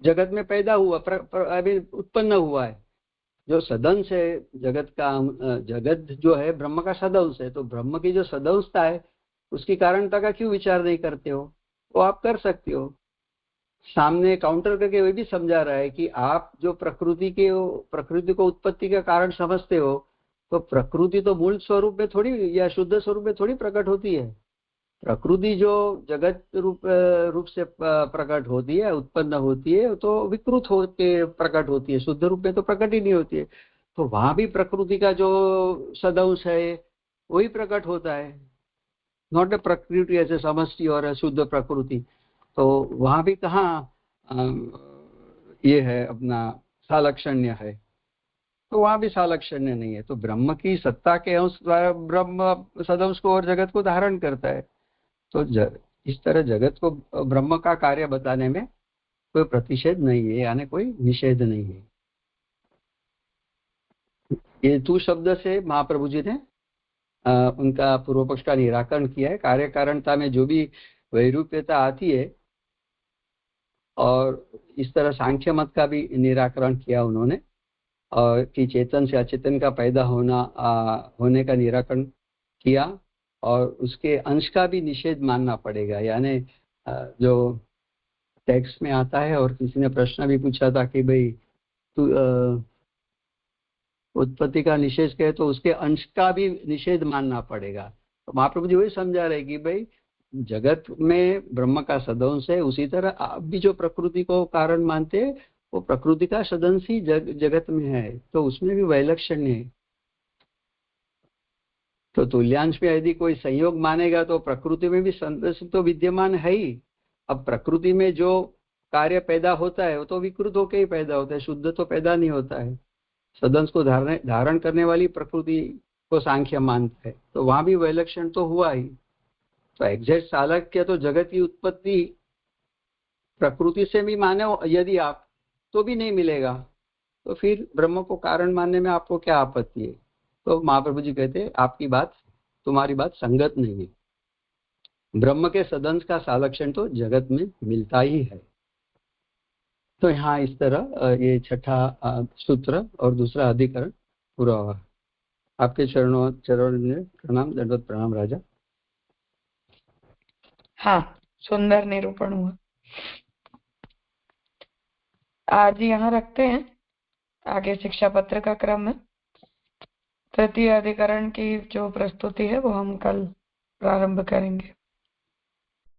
जगत में पैदा हुआ, अभी उत्पन्न हुआ है। जो सदंश है जगत का, जगत जो है ब्रह्म का सदंश है, तो ब्रह्म की जो सदंशता है उसकी कारणता का क्यों विचार नहीं करते हो? वो आप कर सकते हो। सामने काउंटर करके वे भी समझा रहा है कि आप जो प्रकृति को उत्पत्ति का कारण समझते हो, तो प्रकृति तो मूल स्वरूप में थोड़ी या शुद्ध स्वरूप में थोड़ी प्रकट होती है। प्रकृति जो जगत रूप से प्रकट होती है, उत्पन्न होती है, तो विकृत होके प्रकट होती है, शुद्ध रूप में तो प्रकट ही नहीं होती है। तो वहां भी प्रकृति का जो सदंश है वही प्रकट होता है, नॉट ए प्रकृति ऐसे समष्टि और शुद्ध प्रकृति। तो वहां भी कहाँ ये है अपना सालक्षण्य है, तो वहां भी सालक्षण्य नहीं है। तो ब्रह्म की सत्ता के अंश द्वारा ब्रह्म सदंश को और जगत को धारण करता है। तो इस तरह जगत को ब्रह्म का कार्य बताने में कोई प्रतिषेध नहीं है, यानी कोई निषेध नहीं है। ये तू शब्द से महाप्रभु जी ने उनका पूर्व पक्ष का निराकरण किया है। कार्य कारणता में जो भी वैरूप्यता आती है, और इस तरह सांख्य मत का भी निराकरण किया उन्होंने, और कि चेतन से अचेतन का पैदा होने का निराकरण किया, और उसके अंश का भी निषेध मानना पड़ेगा। यानी जो टेक्स्ट में आता है, और किसी ने प्रश्न भी पूछा था कि भाई तू उत्पत्ति का निषेध कहे तो उसके अंश का भी निषेध मानना पड़ेगा। तो महाप्रभु जी वही समझा रहे कि भाई जगत में ब्रह्म का सदंश है, उसी तरह आप भी जो प्रकृति को कारण मानते हैं वो प्रकृति का सदंश ही जगत में है, तो उसमें भी वैलक्षण्य है। तो तुल्यांश में यदि कोई संयोग मानेगा तो प्रकृति में भी सदंश तो विद्यमान है ही। अब प्रकृति में जो कार्य पैदा होता है वो तो विकृत होकर ही पैदा होता है, शुद्ध तो पैदा नहीं होता है। सदंश को धारण करने वाली प्रकृति को सांख्य मानता है, तो वहां भी वैलक्षण तो हुआ ही। तो एग्जैक्ट सालक्य तो जगत की उत्पत्ति प्रकृति से भी माने यदि आप, तो भी नहीं मिलेगा। तो फिर ब्रह्म को कारण मानने में आपको क्या आपत्ति है? तो महाप्रभु जी कहते हैं आपकी बात, तुम्हारी बात संगत नहीं है। ब्रह्म के सदंश का सालक्षण तो जगत में मिलता ही है। तो यहाँ इस तरह ये छठा सूत्र और दूसरा अधिकरण पूरा हुआ। आपके चरणों में प्रणाम, दंडवत प्रणाम राजा। हाँ, सुंदर निरूपण हुआ। आज यहाँ रखते हैं, आगे शिक्षा पत्र का क्रम है। तृतीय अधिकरण की जो प्रस्तुति है वो हम कल प्रारंभ करेंगे।